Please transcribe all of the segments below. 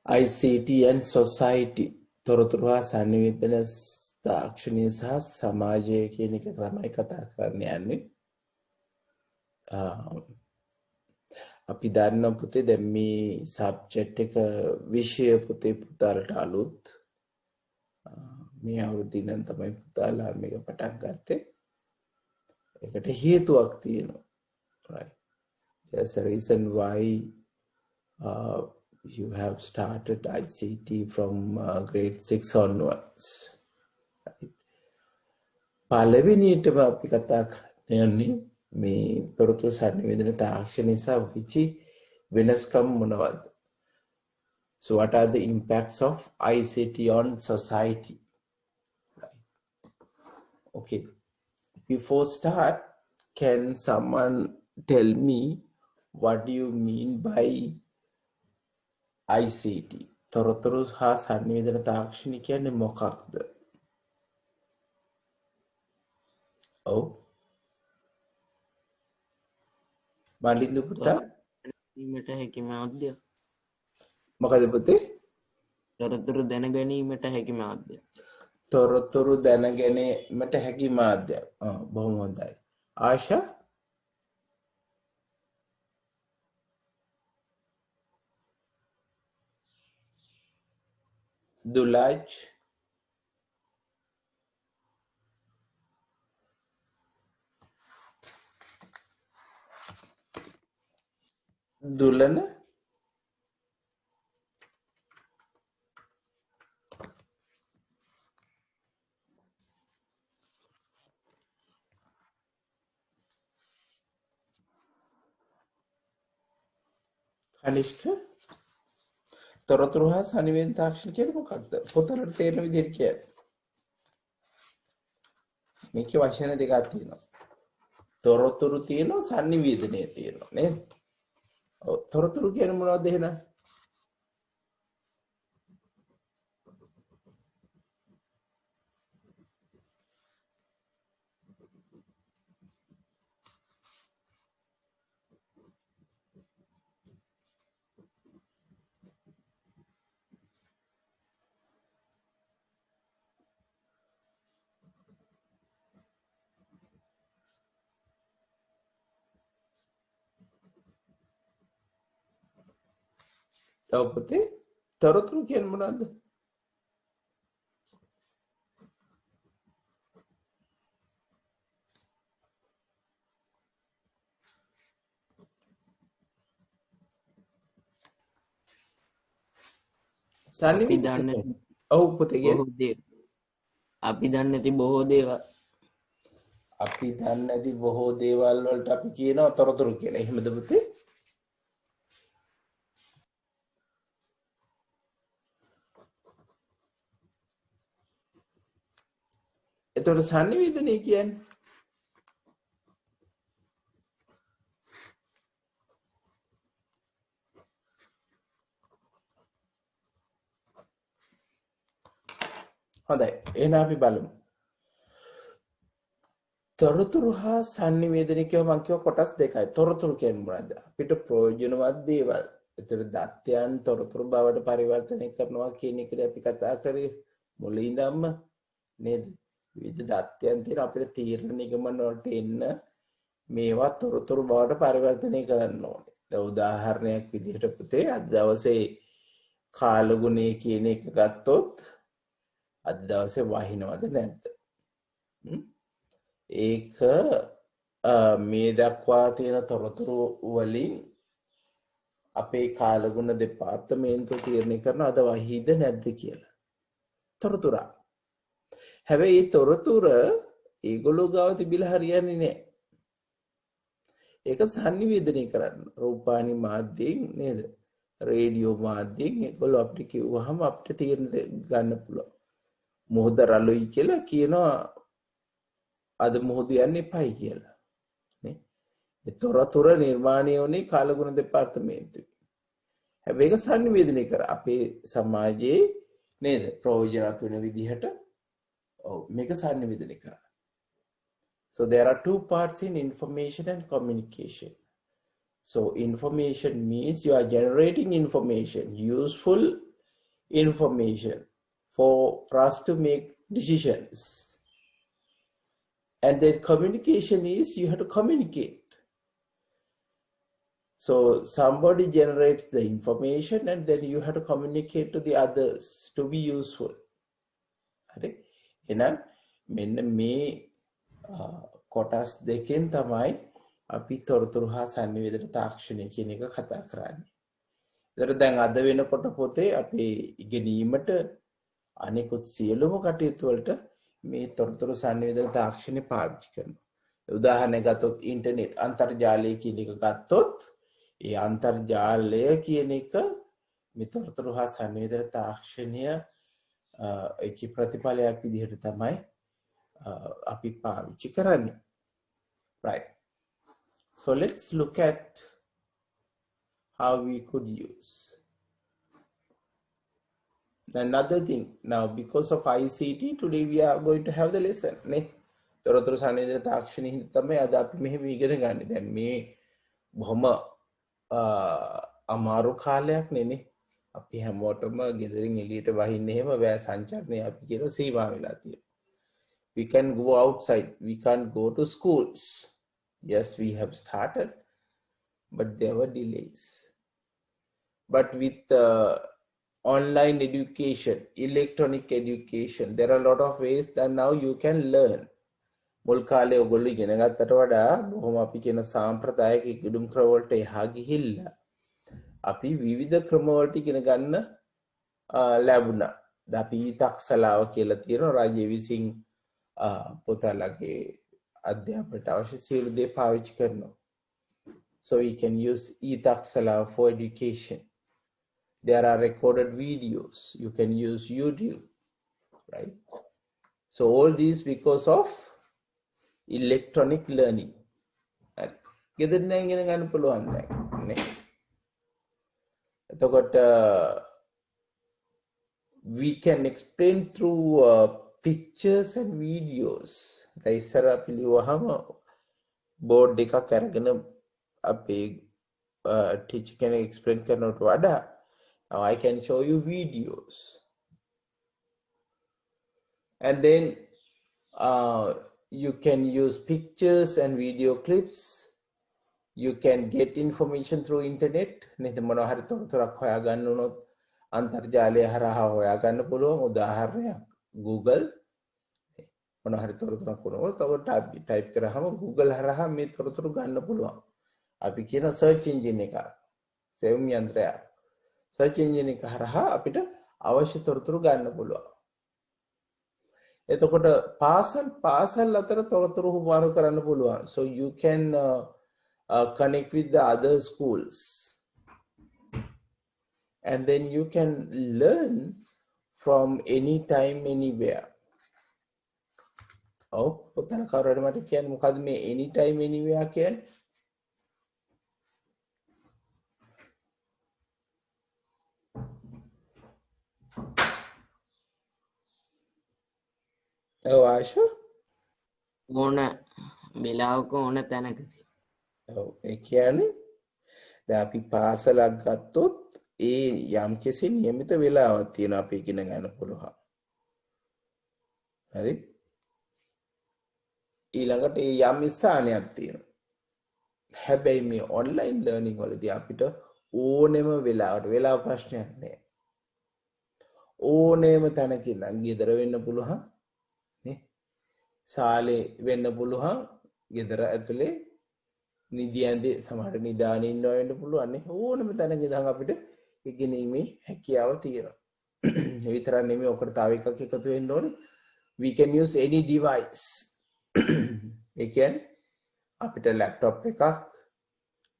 ICT and society තොරතුරු හා සංනිවේදන තාක්ෂණය සහ සමාජය කියන එක තමයි කතා කරන්න යන්නේ. අපි දන්න පුතේ දැන් මේ සබ්ජෙක්ට් එක විෂය පුතේ පුතාලට අලුත්. මේ අවුරුද්දේ ඉඳන් තමයි පුතාලා මේක පටන් ගත්තේ. ඒකට හේතුවක් තියෙනවා. Right. There's a reason why you have started ICT from grade 6 onwards. පළවෙනියටම අපි කතා කරන්නේ මේ තොරතුරු සංනිවේදන තාක්ෂණය සහ විචි වෙනස්කම් මොනවද? So what are the impacts of ICT on society? Right. Okay. Before start, can someone tell me what do you mean by ICT? තොරතුරු හා සංනිවේදන තාක්ෂණය කියන්නේ මොකක්ද? ඔව්. මලින්දු පුතා ීමට හැකි මාධ්‍ය. මොකද පුතේ? තොරතුරු දැනගැනීමට හැකි මාධ්‍ය. තොරතුරු දැනගැනීමට හැකි මාධ්‍ය. බොහොම හොඳයි. ආශා දුලාජ් දුලන කනිෂ්ක තොරතුරු හා සංනිවේදන තාක්ෂණ කියන්නේ මොකක්ද? පොතවල තේරෙන විදිහට කියන්න. මේකේ වචන දෙකක් තියෙනවා. තොරතුරු තියෙනවා සංනිවේදනය තියෙනවා නේද? ඔව් තොරතුරු කියන්නේ මොනවද එහෙනම්? ඔව් පුතේ තොරතුරු කියන්නේ මොනවද? සංනිවේදන. ඔව් පුතේ කියන්නේ අපි දන්නේ නැති බොහෝ දේවල්. අපි දන්නේ නැති බොහෝ දේවල් වලට අපි කියනවා තොරතුරු කියලා. එහෙමද පුතේ? එතකොට සංනිවේදනය කියන්නේ හොඳයි. එහෙනම් අපි බලමු. තොරතුරු හා සංනිවේදනය කියව මම කියව කොටස් දෙකයි. තොරතුරු කියන්නේ මොනවද? අපිට ප්‍රයෝජනවත් දේවල්. එතකොට දත්යන් තොරතුරු බවට පරිවර්තනය කරනවා කියන එකට අපි කතා කරේ මුලින් ඉඳන්ම නේද? විවිධ දත්යන් තියෙන අපිට තීරණ නිගමන වලට එන්න මේවා තොරතුරු බවට පරිවර්තනය කරන්න ඕනේ. දැන් උදාහරණයක් විදිහට පුතේ අද දවසේ කාලගුණය කියන එක ගත්තොත් අද දවසේ වහිනවද නැද්ද? ඒක මේ දක්වා තියෙන තොරතුරු වලින් අපේ කාලගුණ දෙපාර්තමේන්තුව තීරණය කරනවා අද වහිද නැද්ද කියලා. තොරතුර. හැබැයි මේ තොරතුර ඒගොල්ලෝ ගාව තිබිලා හරියන්නේ නැහැ. ඒක සංනිවේදනය කරන්න. රූපాని මාධ්‍යයෙන් නේද? රේඩියෝ මාධ්‍යයෙන් ඒගොල්ලෝ අපිට කිව්වහම අපිට තීරණ ගන්න පුළුවන්. මොහොත රළුයි කියලා කියනවා අද මොහොත යන්න එපයි කියලා. නේ? ඒ තොරතුර නිර්මාණය වුණේ කාලගුණ දෙපාර්තමේන්තුවේ. හැබැයි ඒක සංනිවේදනය කර අපේ සමාජයේ නේද? ප්‍රයෝජනවත් වෙන විදිහට මේක සංනිවේදනය කරා. So there are two parts in information and communication. So information means you are generating information, useful information for us to make decisions. And then communication is you have to communicate. So somebody generates the information and then you have to communicate to the others to be useful. හරි? එහෙනම් මෙන්න මේ කොටස් දෙකෙන් තමයි අපි තොරතුරු හා sannivedana තාක්ෂණය කියන එක කතා කරන්නේ. ඒතර දැන් අද වෙනකොට පොතේ අපේ ඉගෙනීමට අනිකුත් සියලුම කටයුතු වලට මේ තොරතුරු sannivedana තාක්ෂණය පාවිච්චි කරනවා. උදාහරණයක් ගත්තොත් ඉන්ටර්නෙට් අන්තර්ජාලය කියන එක ගත්තොත් ඒ අන්තර්ජාලය කියන එක මේ තොරතුරු හා sannivedana තාක්ෂණය ඒකේ ප්‍රතිඵලයක් විදිහට තමයි අපි පාවිච්චි කරන්නේ. Right. So let's look at how we could use. Another thing, now because of ICT, today we are going to have the lesson. Ne? තොරතුරු sannivedana තාක්ෂණය හින්දා තමයි අද අපි මෙහෙම ඉගෙන ගන්න. දැන් මේ බොහොම අමාරු කාලයක් නේ. අපි හැමෝටම ගෙදරින් එළියට වහින්න එහෙම බෑ සංචාරණය අපි කියන සීමා වෙලා තියෙනවා. We can go outside, we can't go to schools. Yes, we have started, but there were delays. But with online education, electronic education, there are a lot of ways that now you can learn. මුල් කාලේ ඔයගොල්ලෝ ඉගෙන ගත්තට වඩා බොහොම අපි කියන සාම්ප්‍රදායික ඉගෙනුම් ක්‍රම වලට එහා ගිහිල්ලා අපි විවිධ ක්‍රම වලට ඉගෙන ගන්න ලැබුණා. අපි තාක්ෂලාව කියලා තියෙනවා රාජ්‍ය විසින් පොතලගේ අධ්‍යාපනයට අවශ්‍ය සියලු දේ පාවිච්චි කරනවා. So we can use e-taksala for education. There are recorded videos. You can use YouTube, right? So all these because of electronic learning. ගෙදරින් ඉගෙන ගන්න පුළුවන් දැන් නේ. එතකොට we can explain through pictures and videos. ඉස්සර අපි ලියවහම බෝඩ් එකක් අරගෙන අපේ ටීචර් කෙනෙක් එක්ස්ප්ලেইন කරනවට වඩා now I can show you videos. And then you can use pictures and video clips. You can get information through internet. නේද මොනවා හරි තොරතුරක් හොයාගන්න උනොත් අන්තර්ජාලය හරහා හොයාගන්න පුළුවන්. උදාහරණයක් Google මොනවා හරි තොරතුරක් වුණොත් ඔබ ටයිප් කරාම Google හරහා මේ තොරතුරු ගන්න පුළුවන්. අපි කියන search engine එක සෙවුම් යන්ත්‍රය search engine එක හරහා අපිට අවශ්‍ය තොරතුරු ගන්න පුළුවන්. එතකොට පාසල් අතර තොරතුරු හුවාරු කරන්න පුළුවන්. So you can connect with the other schools and then you can learn from anytime anywhere. ඔව් පොතන කවුරුහරි මට කියන්න මොකද්ද මේ anytime anywhere කියන්නේ? ඔව් ආෂා ඕන වෙලාවක ඕන තැනකදී. ඔව් ඒ කියන්නේ දැන් අපි පාසලක් ගත්තොත් ඒ යම්කිසි નિયમિત වෙලාවක් තියෙනවා අපි ඉගෙන ගන්න පුළුවන්. හරි? ඊළඟට ඒ යම් ස්ථානයක් තියෙනවා. හැබැයි මේ ඔන්ලයින් ලර්නින් වලදී අපිට ඕනෙම වෙලාවට වෙලාව ප්‍රශ්නයක් නෑ. ඕනෙම තැනක ඉඳන් ගෙදර වෙන්න පුළුවන් නේ. ශාලේ වෙන්න පුළුවන්. ගෙදර ඇතුලේ නිදියන්දී සමහර නිදානේ ඉන්නවා වෙන්න පුළුවන් නේ. ඕනෙම තැනක ඉඳන් අපිට ඉගෙනීමේ හැකියාව තියෙනවා. ඒ විතරක් නෙමෙයි ඔකට තව එකක් එකතු වෙන්න ඕනේ. We can use any device. ඒ කියන්නේ අපිට ලැප්ටොප් එකක්,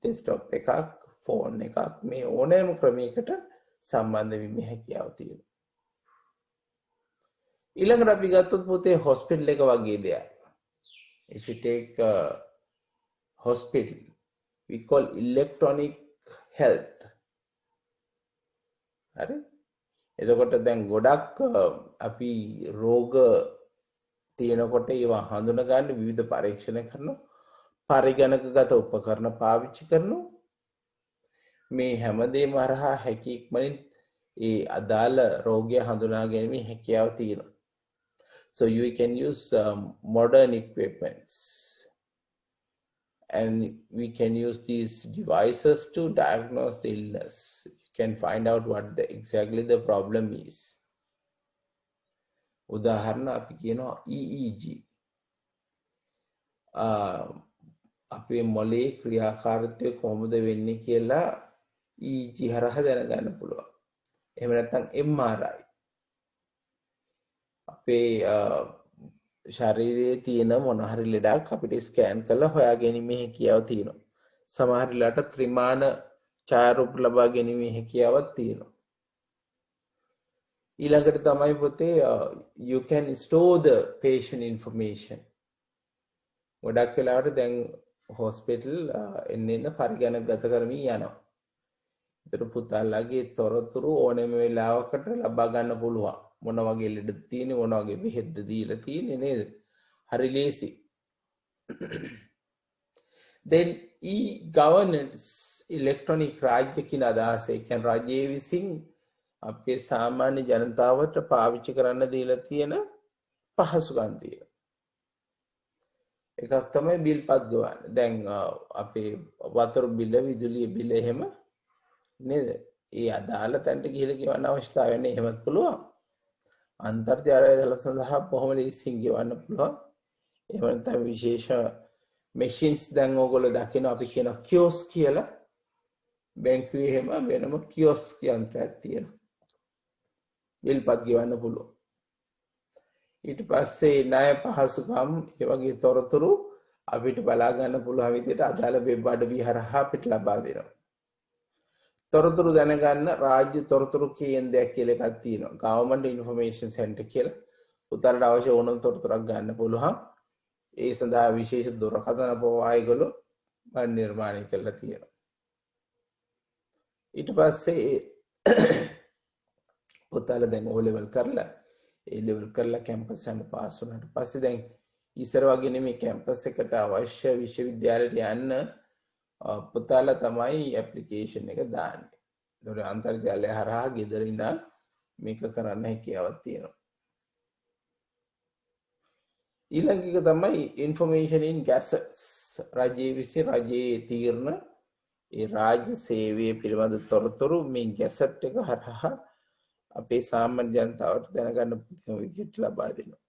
ඩෙස්ක්ටොප් එකක්, ෆෝන් එකක් මේ ඕනෑම ක්‍රමයකට සම්බන්ධ වීමේ හැකියාව තියෙනවා. ඊළඟට අපි ගත්තොත් පොතේ හොස්පිටල් එක වගේ දෙයක්. If you take hospital, we call electronic health. හරි? එතකොට දැන් ගොඩක් අපි රෝග තියෙනකොට ඒවා හඳුන ගන්න විවිධ පරීක්ෂණ කරනවා. පරිගණකගත උපකරණ පාවිච්චි කරනවා. මේ හැමදේම හරහා හැකි ඉක්මනින් ඒ අදාළ රෝගය හඳුනා ගැනීමේ හැකියාව තියෙනවා. So you can use modern equipments and we can use these devices to diagnose the illness. You can find out what exactly the problem is. උදාහරණ අපි කියනවා EEG. අපේ මොලේ ක්‍රියාකාරීත්වය කොහොමද වෙන්නේ කියලා EEG හරහා දැනගන්න පුළුවන්. එහෙම නැත්නම් MRI. අපේ ශරීරයේ තියෙන මොන හරි ලෙඩක් අපිට ස්කෑන් කරලා හොයා ගැනීමේ හැකියාව තියෙනවා. සමහර වෙලාවට ත්‍රිමාන ඡායාරූප ලබා ගැනීමේ හැකියාවක් තියෙනවා. ඊළඟට තමයි පුතේ you can store the patient information. ගොඩක් වෙලාවට දැන් හොස්පිටල් එන්න පරිගණකගත කරමින් යනවා. ඒතර පුතාලාගේ තොරතුරු ඕනෑම වෙලාවකට ලබා ගන්න පුළුවන්. මොන වගේ ලෙඩ තියෙන්නේ, මොන වගේ බෙහෙත්ද දීලා තියෙන්නේ නේද? හරි ලේසි. Then e-governance electronic රාජ්‍ය කියන අදහස ඒ කියන්නේ රජයේ විසින් අපේ සාමාන්‍ය ජනතාවට පාවිච්චි කරන්න දීලා තියෙන පහසුකම් තියෙනවා. එකක් තමයි බිල්පත් ගවන්න. දැන් අපේ වතුර බිල, විදුලිය බිල එහෙම නේද? ඒ අදාළ තැනට ගිහලා ගෙවන්න අවශ්‍යතාවය නැහැ. එහෙමත් පුළුවන්. අන්තර්ජාලය සඳහා බොහොම ලේසියෙන් ගෙවන්න පුළුවන්. එහෙම නැත්නම් විශේෂ machines දැන් ඕගොල්ලෝ දකිනවා අපි කියන kiosk කියලා. බැංකුවේ එහෙම වෙනම kiosk යන්ත්‍රයක් තියෙනවා. බිල්පත් ගෙවන්න පුළුවන්. ඊට පස්සේ ණය පහසුකම් ඒ වගේ තොරතුරු අපිට බලා ගන්න පුළුවන් විදිහට අදාළ වෙබ් අඩවි හරහා අපිට ලබා දෙනවා. තොරතුරු දැනගන්න රාජ්‍ය තොරතුරු කේන්ද්‍රයක් කියලා එකක් තියෙනවා. Government Information Center කියලා. උතරට අවශ්‍ය ඕනම තොරතුරක් ගන්න පුළුවන්. ඒ සඳහා විශේෂ දුරකථන ප්‍රවාහයගොල්ලෝ නිර්මාණය කරලා තියෙනවා. ඊට පස්සේ පුතාලා දැන් O level කරලා A level කරලා කැම්පස් යන පාස් වුණාට පස්සේ දැන් ඉස්සර වගේ නෙමෙයි කැම්පස් එකට අවශ්‍ය විශ්වවිද්‍යාලයට යන්න පුතාලා තමයි ඇප්ලිකේෂන් එක දාන්නේ. ඒතකොට අන්තර්ජාලය හරහා ගෙදර ඉඳන් මේක කරන්න හැකියාවක් තියෙනවා. ඊළඟ එක තමයි information in gazettes. රජයේ විසින් රජයේ තීරණ ඒ රාජ්‍ය සේවයේ පිළිබඳ තොරතුරු මේ ගැසට් එක හරහා අපේ සාමාන්‍ය ජනතාවට දැනගන්න පුළුවන් විදිහට ලබා දෙනවා.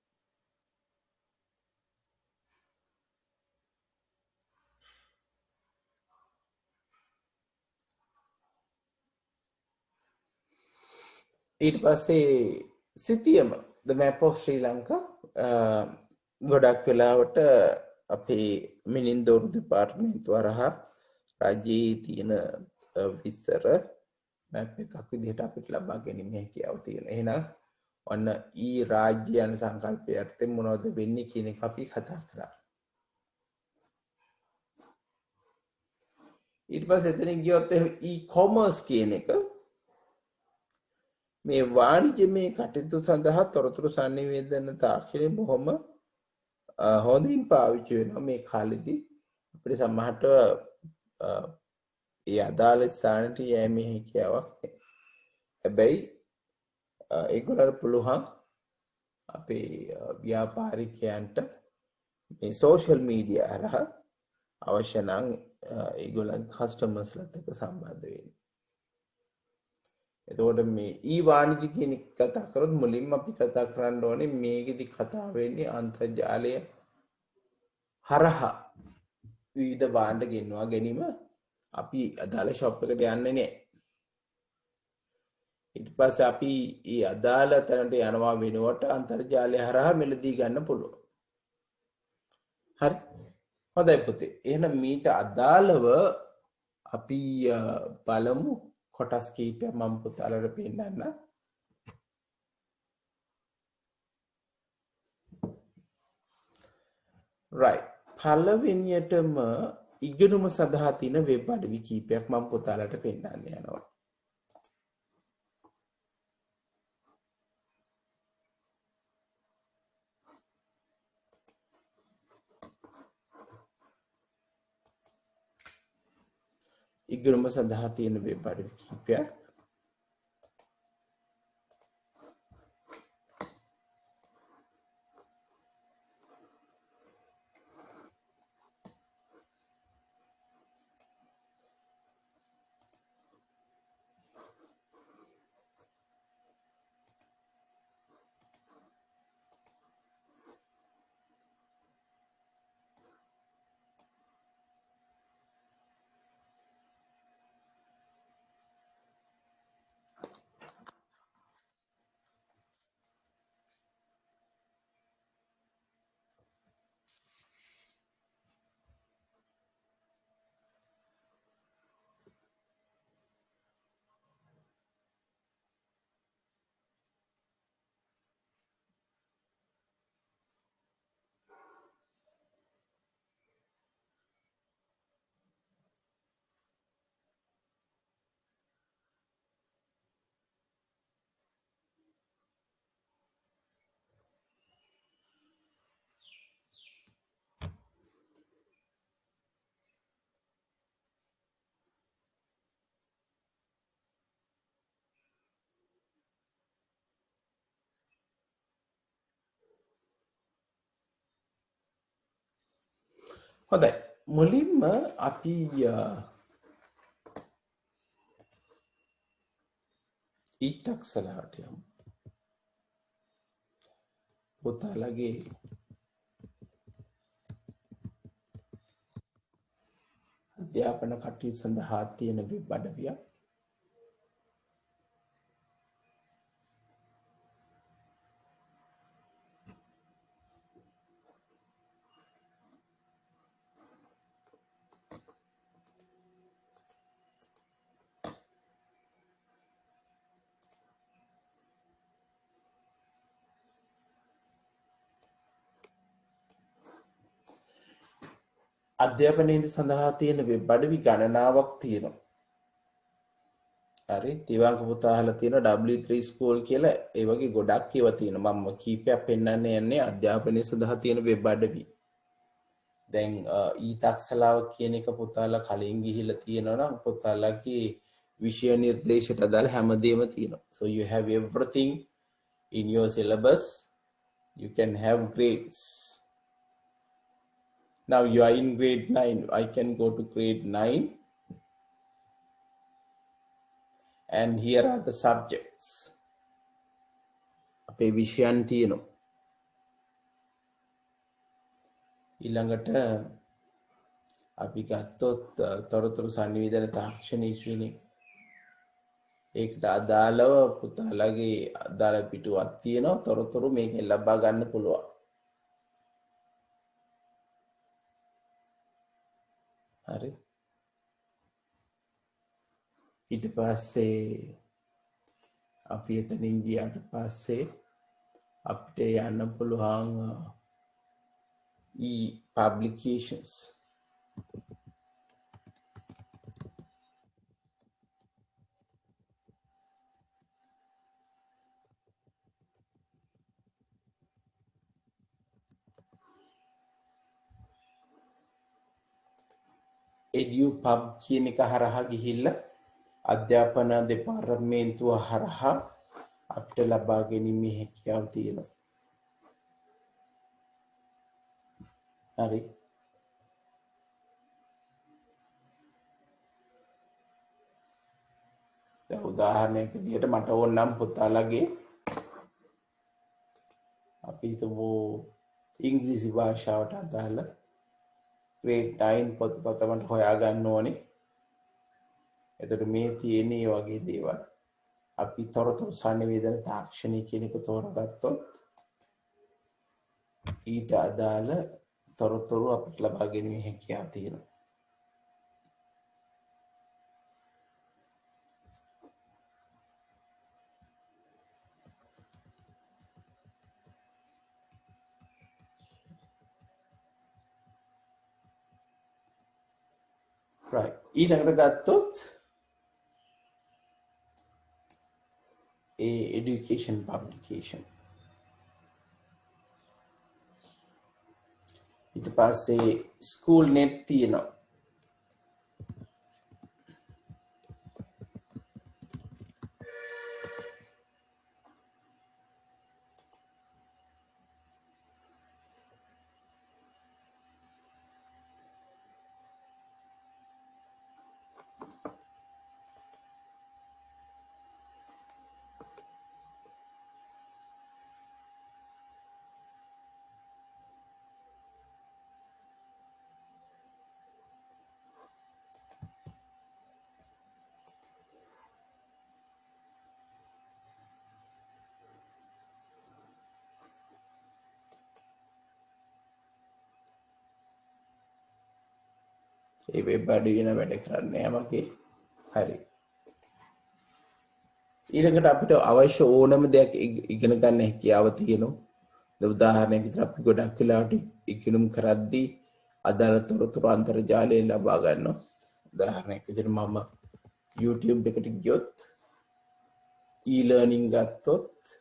ඊට පස්සේ සිතියම the map of Sri Lanka ගොඩක් වෙලාවට අපේ මිනින්දෝරු දෙපාර්තමේන්තුව හරහා රජයේ තියෙන විස්තර මැප් එකක් විදිහට අපිට ලබා ගැනීම හැකියාව තියෙනවා. එහෙනම් ඔන්න ඊ රාජ්‍ය යන සංකල්පය යටතේ මොනවද වෙන්නේ කියන එක අපි කතා කරා. ඊට පස්සේ එතනින් ගියොත් e-commerce කියන එක මේ වාණිජමය කටයුතු සඳහා තොරතුරු sannivedana තාක්ෂණය බොහොම හොඳින් පාවිච්චි වෙනවා මේ කාලෙදී. අපිට සමහරට ඒ අදාළ ස්ථානට යෑමේ හැකියාවක් නැහැ. හැබැයි ඒගොල්ලන්ට පුළුවන් අපේ ව්‍යාපාරිකයන්ට මේ සෝෂල් මීඩියා හරහා අවශ්‍ය නම් ඒගොල්ලන් කස්ටමර්ස්ලත් එක්ක සම්බන්ධ වෙන්න. එතකොට මේ ඊ-වාණිජ්‍ය කියන කතා කරොත් මුලින්ම අපි කතා කරන්න ඕනේ මේකෙදි කතා වෙන්නේ අන්තර්ජාලය හරහා විවිධ භාණ්ඩ ගෙන්වා ගැනීම. අපි අදාළ ෂොප් එකට යන්නේ නැහැ. ඊට පස්සේ අපි ඊ අදාළ තැනට යනවා වෙනුවට අන්තර්ජාලය හරහා මිලදී ගන්න පුළුවන්. හරි. හොඳයි පුතේ. එහෙනම් මීට අදාළව අපි බලමු කොටස් කීපයක් මම පුතාලට පෙන්නන්න. right. පළවෙනියටම ඉගෙනුම සඳහා තියෙන වෙබ් අඩවි කීපයක් මම පුතාලට පෙන්නන්න යනවා. ඉගෙනුම සඳහා තියෙන වෙබ් අඩවි කීපයක්. හොඳයි. මුලින්ම අපි ඊටක්සලාට යමු. පුතාලගේ අධ්‍යාපන කටයුතු සඳහා තියෙන වෙබ් අඩවියක්. අධ්‍යාපනයේ සඳහා තියෙන වෙබ් අඩවි ගණනාවක් තියෙනවා. හරි තිවාංග පුතා අහලා තියෙන W3 ස්කූල් කියලා ඒ වගේ ගොඩක් ඒවා තියෙනවා. මම කීපයක් පෙන්වන්න යන්නේ අධ්‍යාපනයේ සඳහා තියෙන වෙබ් අඩවි. දැන් ඊතක්සලාව කියන එක පුතාලා කලින් ගිහිල්ලා තියෙනවා නම් පුතාලාගේ විෂය නිර්දේශයට අදාළ හැමදේම තියෙනවා. So you have everything in your syllabus. You can have grades. Now you are in grade 9. I can go to grade 9. And here are the subjects. අපේ විෂයන් තියෙනවා. ඊළඟට අපි ගත්තොත් තොරතුරු සංනිවේදන තාක්ෂණය කියන එක. ඒකට අදාළව පුතාලගේ අදාළ පිටුවක් තියෙනවා. තොරතුරු මේකෙන් ලබා ගන්න පුළුවන්. හරි. ඊට පස්සේ අපි එතනින් ගියාට පස්සේ අපිට යන්න පුළුවන් e-publications. EduPub කියන එක හරහා ගිහිල්ලා අධ්‍යාපන දෙපාර්තමේන්තුව හරහා අපිට ලබා ගැනීමේ හැකියාව තියෙනවා. හරි. දැන් උදාහරණයක් විදිහට මට ඕනනම් පුතාලගේ අපි හිතමු ඉංග්‍රීසි භාෂාවට අදාළ grade 9 පොතපත මට හොයා ගන්න ඕනේ. එතකොට මේ තියෙන මේ වගේ දේවල් අපි තොරතුරු සංනිවේදන තාක්ෂණය කියන එක තෝරගත්තොත් ඊට අදාළ තොරතුරු අපිට ලබා ගැනීමේ හැකියාව තියෙනවා. right. ඊළඟට ගත්තොත් education publication. ඊට පස්සේ school net තියෙනවා. ඒ වෙබ් අඩවිය වෙන වැඩ කරන්නේ යමකේ. හරි. ඊළඟට අපිට අවශ්‍ය ඕනම දෙයක් ඉගෙන ගන්න හැකියාව තියෙනවා. උදාහරණයක් විදිහට අපි ගොඩක් වෙලාවට ඉගෙනුම් කරද්දී අදාළ තොරතුරු අන්තර්ජාලයෙන් ලබා ගන්නවා. උදාහරණයක් විදිහට මම YouTube එකට ගියොත් e-learning ගත්තොත්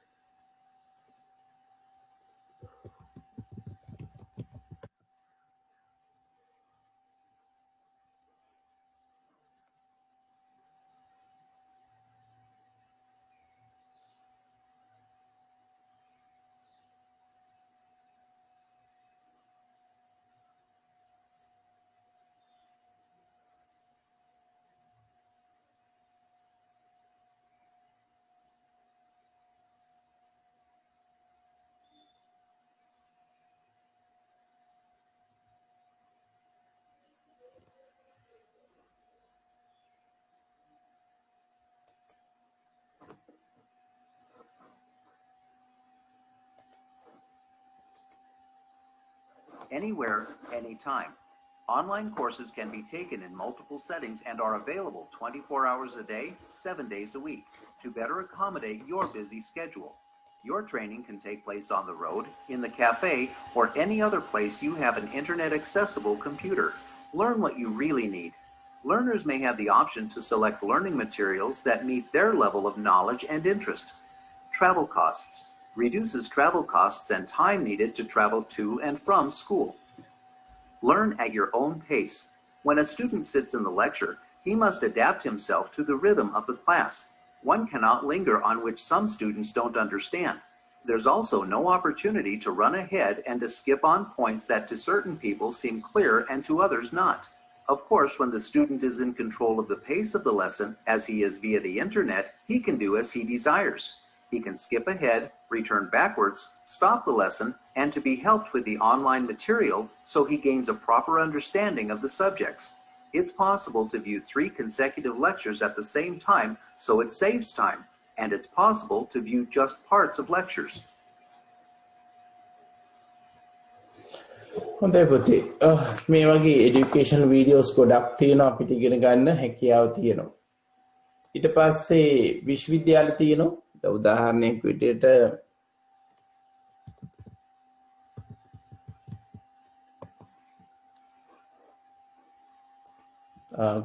anywhere, anytime. Online courses can be taken in multiple settings and are available 24 hours a day, 7 days a week, to better accommodate your busy schedule. Your training can take place on the road, in the cafe, or any other place you have an internet-accessible computer. Learn what you really need. Learners may have the option to select learning materials that meet their level of knowledge and interest. Travel costs. Reduces travel costs and time needed to travel to and from school. Learn at your own pace. When a student sits in the lecture, he must adapt himself to the rhythm of the class. One cannot linger on which some students don't understand. There's also no opportunity to run ahead and to skip on points that to certain people seem clear and to others not. Of course, when the student is in control of the pace of the lesson, as he is via the internet, he can do as he desires. He can skip ahead, return backwards, stop the lesson, and to be helped with the online material so he gains a proper understanding of the subjects. It's possible to view 3 consecutive lectures at the same time, so it saves time, and it's possible to view just parts of lectures. හොඳයි පුතේ. මේ වගේ education videos ගොඩක් තියෙනවා අපිට ඉගෙන ගන්න හැකියාව තියෙනවා. ඊට පස්සේ විශ්වවිද්‍යාල තියෙනවා. උදාහරණයක් විදිහට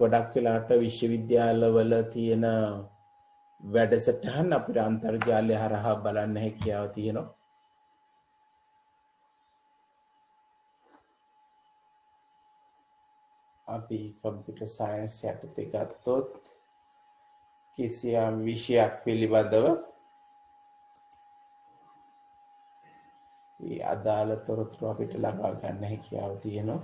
ගොඩක් වෙලාවට විශ්වවිද්‍යාලවල තියෙන වැඩසටහන් අපිට අන්තර්ජාලය හරහා බලන්න හැකියාව තියෙනවා. අපි කම්පියුටර් සයන්ස් යටතේ ගත්තොත් කිසියම් විෂයක් පිළිබඳව ඒ අදාළ තොරතුරු අපිට ලබා ගන්න හැකියාව තියෙනවා.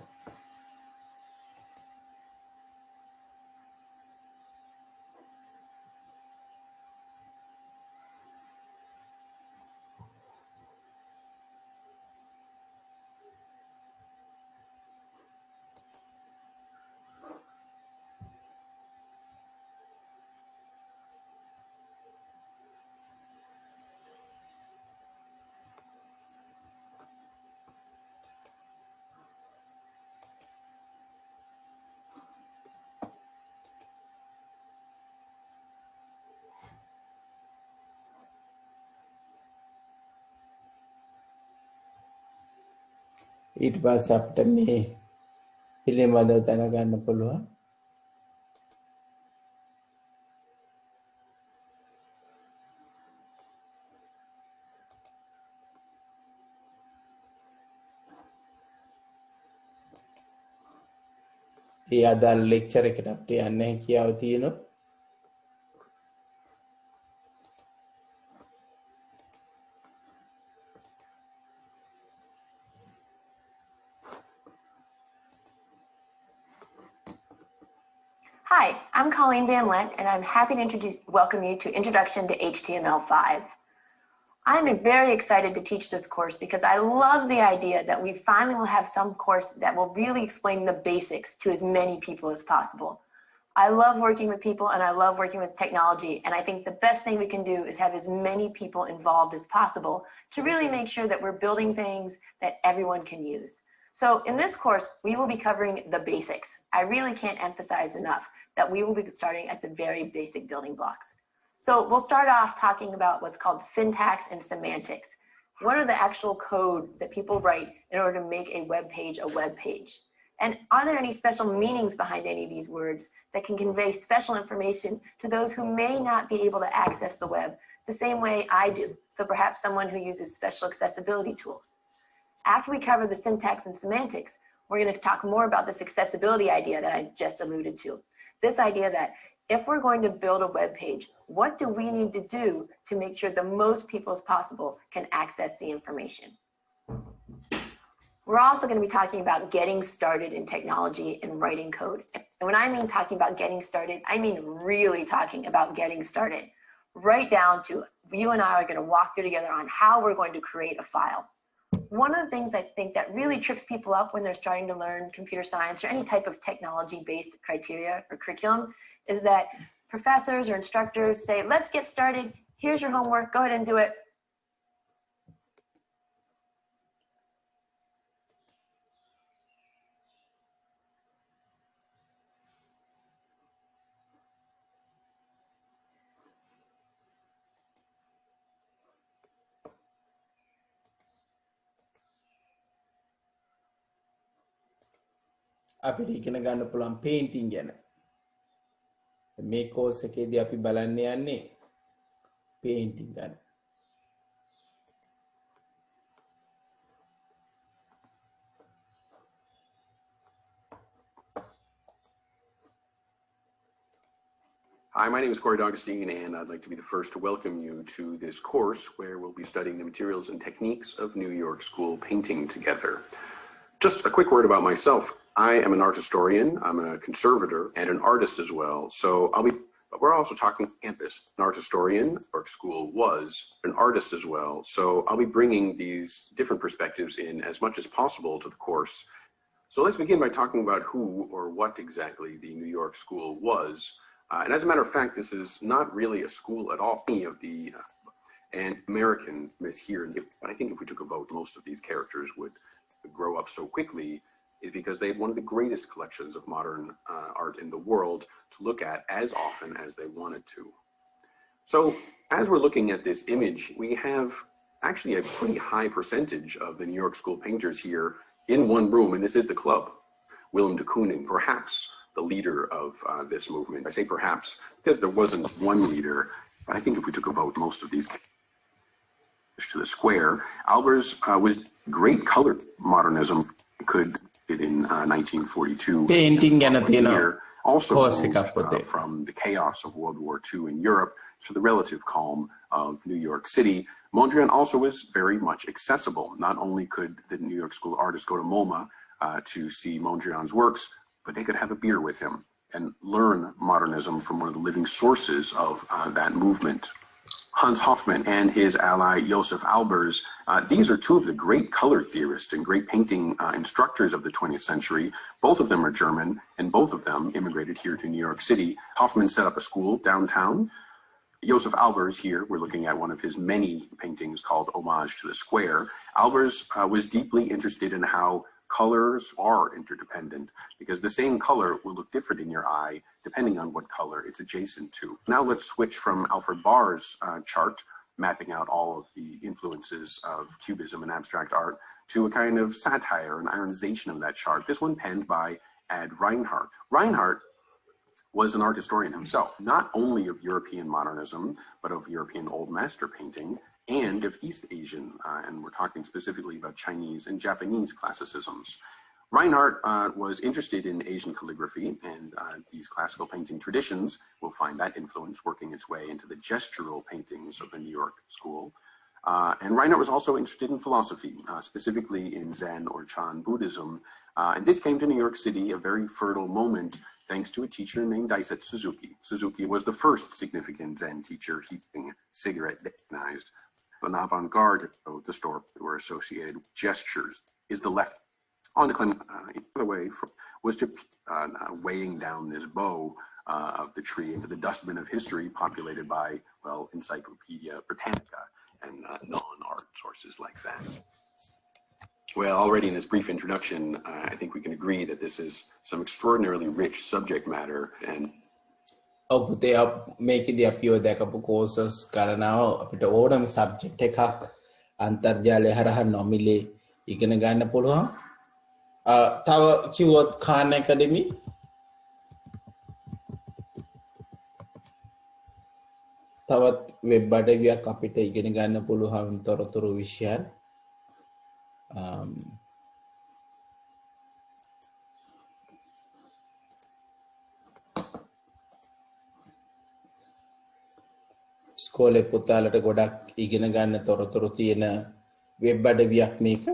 ඊට පස්සේ අපිට මේ පිළිබඳව දැනගන්න පුළුවන්. ඒ අදාළ ලෙක්චර් එකට අපිට යන්න හැකියාව තියෙනවා. Hi, I'm Colleen Van Lent, and I'm happy to welcome you to Introduction to HTML5. I'm very excited to teach this course because I love the idea that we finally will have some course that will really explain the basics to as many people as possible. I love working with people and I love working with technology, and I think the best thing we can do is have as many people involved as possible to really make sure that we're building things that everyone can use. So in this course, we will be covering the basics. I really can't emphasize enough that we will be starting at the very basic building blocks. So we'll start off talking about what's called syntax and semantics. What are the actual code that people write in order to make a web page a web page? And are there any special meanings behind any of these words that can convey special information to those who may not be able to access the web the same way I do? So perhaps someone who uses special accessibility tools. After we cover the syntax and semantics, we're going to talk more about this accessibility idea that I just alluded to. This idea that if we're going to build a web page, what do we need to do to make sure the most people as possible can access the information? We're also going to be talking about getting started in technology and writing code. And when I mean talking about getting started, I mean really talking about getting started. Right down to you and I are going to walk through together on how we're going to create a file. One of the things I think that really trips people up when they're starting to learn computer science or any type of technology-based criteria or curriculum is that professors or instructors say, let's get started. Here's your homework. Go ahead and do it. අපිට ඉගෙන ගන්න පුළුවන් painting ගැන. මේ course එකේදී අපි බලන්න යන්නේ පේන්ටිං ගැන. Hi, my name is Corey D'Augustine, and I'd like to be the first to welcome you to this course where we'll be studying the materials and techniques of New York School painting together. Just a quick word about myself. I am an art historian, I'm a conservator, and an artist as well. So but we're also talking campus. An art historian, New York School was an artist as well. So I'll be bringing these different perspectives in as much as possible to the course. So let's begin by talking about who or what exactly the New York School was. And as a matter of fact, this is not really a school at all. Any of the and American miss here, but I think if we took a vote, most of these characters would grow up so quickly, is because they had one of the greatest collections of modern art in the world to look at as often as they wanted to. So as we're looking at this image, we have actually a pretty high percentage of the New York School painters here in one room, and this is the club. Willem de Kooning, perhaps the leader of this movement. I say perhaps because there wasn't one leader, but I think if we took a vote, most of these to the square. Albers was great color modernism, could in 1942. Painting ගැන තියෙන also course එකක් moved, පොතේ. from the chaos of World War II in Europe to the relative calm of New York City. Mondrian also was very much accessible. Not only could the New York School artists go to MoMA to see Mondrian's works, but they could have a beer with him and learn modernism from one of the living sources of that movement. Hans Hofmann and his ally Josef Albers, these are two of the great color theorists and great painting instructors of the 20th century. Both of them are German, and both of them immigrated here to New York City. Hoffmann set up a school downtown. Josef Albers here, we're looking at one of his many paintings called Homage to the Square. Albers was deeply interested in how colors are interdependent, because the same color will look different in your eye depending on what color it's adjacent to. Now let's switch from Alfred Barr's chart, mapping out all of the influences of Cubism and abstract art, to a kind of satire and ironization of that chart. This one penned by Ad Reinhardt. Reinhardt was an art historian himself, not only of European modernism, but of European Old Master painting, and of East Asian, and we're talking specifically about Chinese and Japanese classicisms. Reinhardt was interested in Asian calligraphy, and these classical painting traditions will find that influence working its way into the gestural paintings of the New York School. And Reinhardt was also interested in philosophy, specifically in Zen or Chan Buddhism. And this came to New York City, a very fertile moment, thanks to a teacher named Daisetsu Suzuki. Suzuki was the first significant Zen teacher heaping cigarette recognized. An avant-garde of the store were associated with gestures. Is the left on the claim, the way was to weighing down this bow of the tree into the dustbin of history populated by, well, Encyclopedia Britannica and non-art sources like that. Well, already in this brief introduction, I think we can agree that this is some extraordinarily rich subject matter, and පුතේ මේකෙදි අපි ඔය දැකපු causes කරනාව අපිට ඕනම subject එකක් අන්තර්ජාලය හරහා නොමිලේ ඉගෙන ගන්න පුළුවන්. තව කිව්වොත් Khan Academy තවත් වෙබ් අඩවියක් අපිට ඉගෙන ගන්න පුළුවන් තොරතුරු විෂයන්. ස්කෝලේ පුතාලට ගොඩක් ඉගෙන ගන්න තොරතුරු තියෙන වෙබ් අඩවියක් මේක.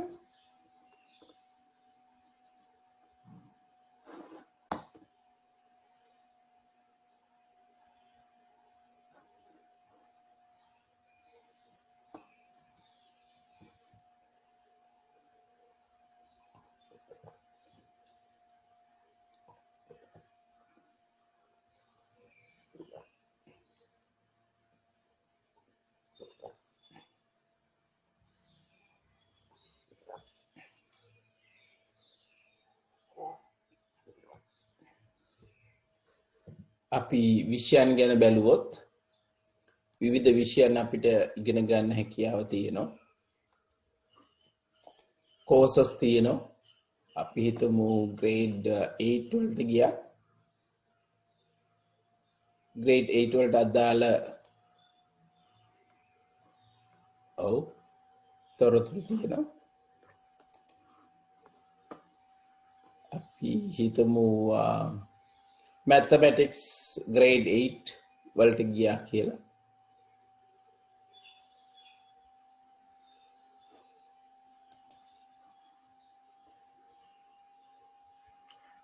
අපි විෂයන් ගැන බැලුවොත් විවිධ විෂයන් අපිට ඉගෙන ගන්න හැකියාව තියෙනවා. කෝසස් තියෙනවා. අපි හිතමු grade 8 වලට ගියා. grade 8 වලට අදාළ ඔව් තොරතුරු තියෙනවා. අපි හිතමු mathematics grade 8 වලට ගියා කියලා.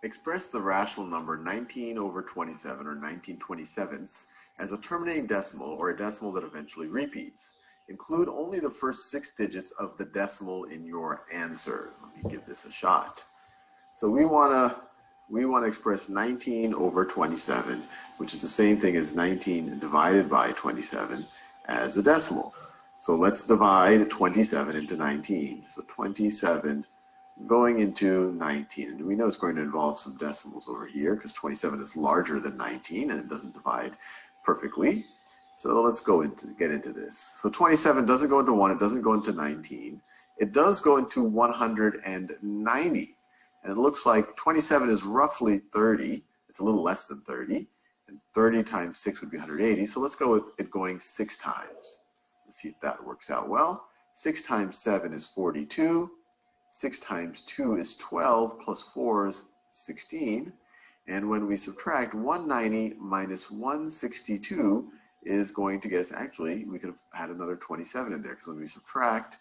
Express the rational number 19 over 27 or 19/27ths as a terminating decimal or a decimal that eventually repeats. Include only the first 6 digits of the decimal in your answer. Let me give this a shot. So we want to express 19 over 27, which is the same thing as 19 divided by 27 as a decimal. So let's divide 27 into 19. So 27 going into 19, and we know it's going to involve some decimals over here because 27 is larger than 19 and it doesn't divide perfectly. So let's get into this. So 27 doesn't go into 1, it doesn't go into 19. It does go into 190. And it looks like 27 is roughly 30. It's a little less than 30. And 30 times 6 would be 180. So let's go with it going 6 times. Let's see if that works out well. 6 times 7 is 42. 6 times 2 is 12, plus 4 is 16. And when we subtract 190 minus 162 is going to get us, actually, we could have had another 27 in there, because when we subtract,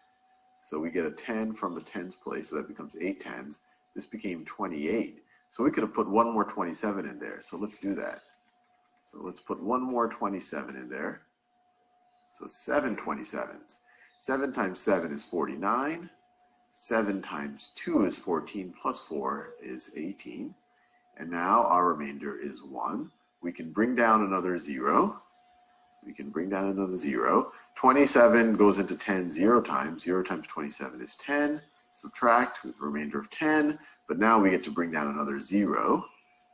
so we get a 10 from the tens place, so that becomes 8 tens. This became 28. So we could have put one more 27 in there. So let's do that. So let's put one more 27 in there. So 7 27s. 7 times 7 is 49. 7 times 2 is 14, plus 4 is 18. And now our remainder is 1. We can bring down another 0. We can bring down another 0. 27 goes into 10 0 times. 0 times 27 is 10. Subtract with a remainder of 10. But now we get to bring down another 0.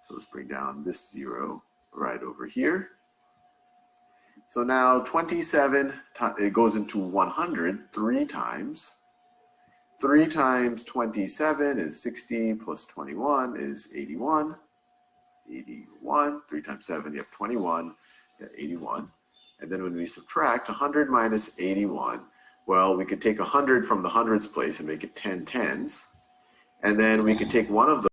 So let's bring down this 0 right over here. So now 27, it goes into 100 3 times. 3 times 27 is 60, plus 21 is 81. 81, 3 times 7, you have 21, you have 81. And then when we subtract 100 minus 81, well, we could take 100 from the hundreds place and make it 10 tens. And then we could take one of the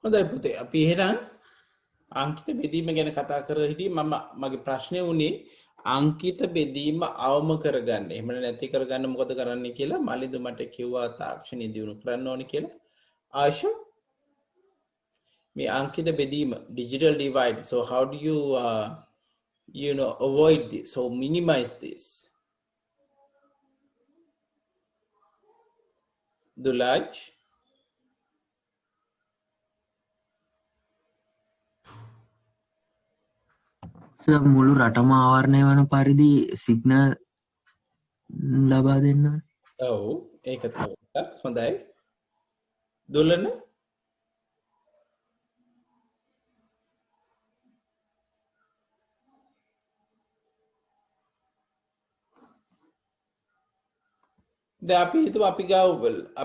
හොඳයි පුතේ අපි එහෙනම් අංකිත බෙදීම ගැන කතා කරලා හිටියේ මම මගේ ප්‍රශ්නේ උනේ අංකිත බෙදීම අවම කරගන්න. එහෙම නැති කරගන්න මොකද කරන්න කියලා මලින්ද මට කිව්වා තාක්ෂණය දියුණු කරන්න ඕනේ කියලා. ආශා මේ අංකිත බෙදීම digital divide. So how do you avoid this or minimize this? Dulaj? මුළු රටම ආවරණය වන පරිදි සිග්නල් ලබා දෙන්න. ඔව් ඒක තමයි. හොඳයි. දුලන දැන් අපි හිතුව අපි ගාව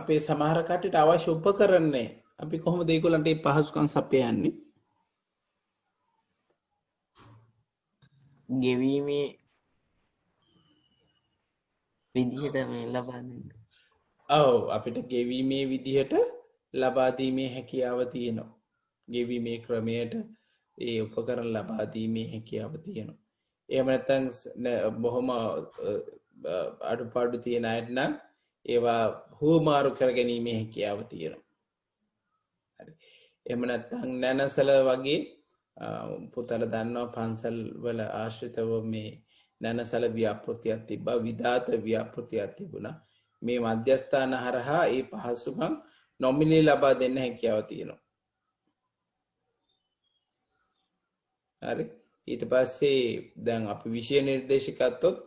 අපේ සමහර කට්ටියට අවශ්‍ය උපකරණ නැහැ. අපි කොහොමද ඒගොල්ලන්ට මේ පහසුකම් සපයන්නේ? ගෙවීමේ විදිහට මේ ලබා දෙන්න. ඔව් අපිට ගෙවීමේ විදිහට ලබා දීමේ හැකියාව තියෙනවා. ගෙවීමේ ක්‍රමයට ඒ උපකරණ ලබා දීමේ හැකියාව තියෙනවා. එහෙම නැත්නම් බොහොම අඩුපාඩු තියෙන අයට නම් ඒවා හුවමාරු කරගැනීමේ හැකියාව තියෙනවා. හරි. එහෙම නැත්නම් නැනසල වගේ පුතල දන්නවා පන්සල් වල ආශ්‍රිතව මේ නැනසල ව්‍යාපෘතියක් තිබ්බා, විධාත ව්‍යාපෘතියක් තිබුණා. මේ මධ්‍යස්ථාන හරහා ඒ පහසුකම් නොමිලේ ලබා දෙන්න හැකියාව තියෙනවා. හරි. ඊට පස්සේ දැන් අපි විෂය නිර්දේශකත්වොත්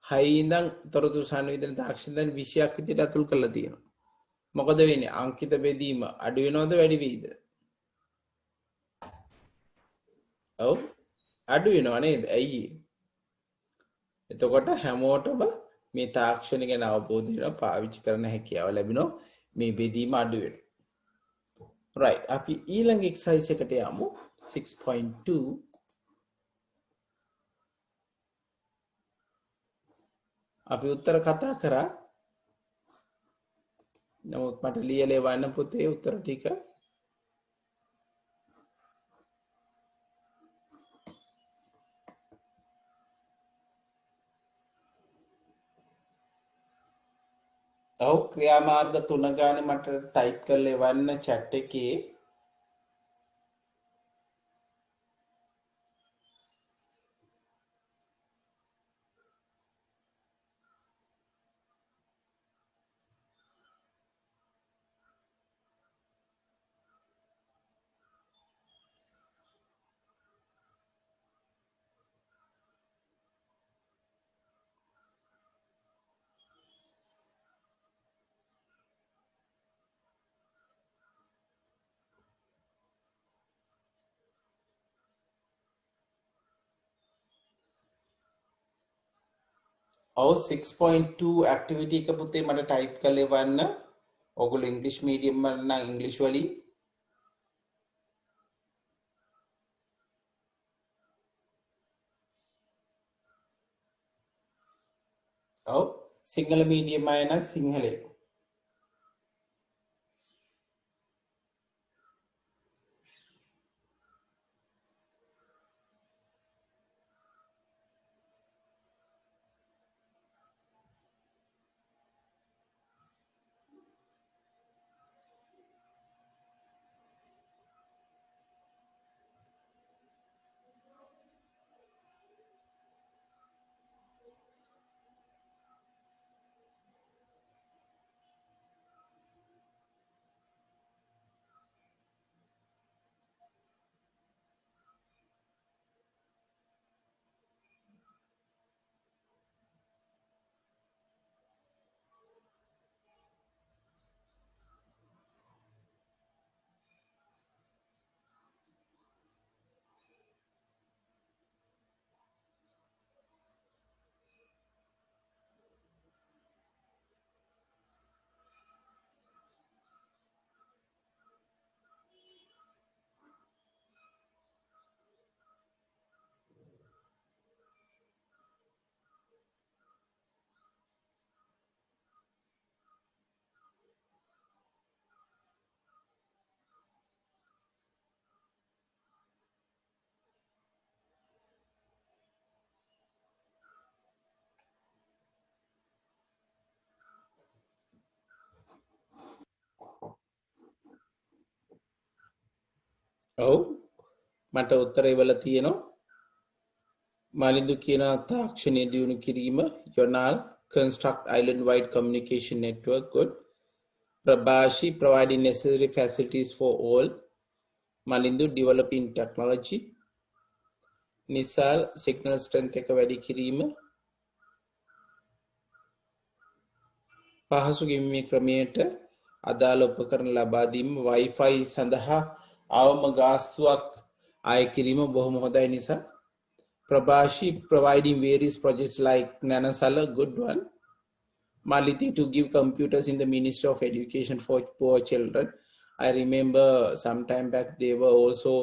6 ඉඳන් තොරතුරු සංවේදන තාක්ෂණ දැන් 20ක් විදිහට අතුල් කරලා තියෙනවා. මොකද වෙන්නේ? අංකිත බෙදීම අඩු වෙනවද වැඩි වෙයිද? ඔව් අඩු වෙනව නේද? ඇයි? එතකොට හැමෝටම මේ තාක්ෂණ ගැන අවබෝධය වෙනවා, පාවිච්චි කරන්න හැකියාව ලැබෙනවා, මේ බෙදීම අඩු වෙනවා. right අපි ඊළඟ එක්සර්සයිස් එකට යමු 6.2 අපි උත්තර කතා කරා නමුත් මට ලියලා එවන්න පුතේ උත්තර ටික ඔව් ක්‍රියාමාර්ග 3 ගානේ මට ටයිප් කරලා එවන්න chat එකේ ඔව් 6.2 activity එක පුතේ මට ටයිප් කරලා එවන්න ඔයගොල්ලෝ ඉංග්‍රීසි මීඩියම් වල නම් ඉංග්‍රීසි වලින් ඔව් සිංහල මීඩියම් අය නම් සිංහලෙන් ඔව් මට උත්තර ඉවලා තියෙනවා මාලිදු කියන තාක්ෂණය දියුණු කිරීම යොනාල් construct island wide communication network good Prabhashi providing necessary facilities for all Malindu developing technology Nisal signal strength එක වැඩි කිරීම පහසු ගෙවීමේ ක්‍රමයට අදාළ උපකරණ ලබා දීම Wi-Fi සඳහා අවම ගාස්තුවක් අය කිරීම බොහොම හොඳයි නිසා Prabhashi providing various projects like Nanasala good one Maliti to give computers in the Ministry of Education for poor children I remember some time back they were also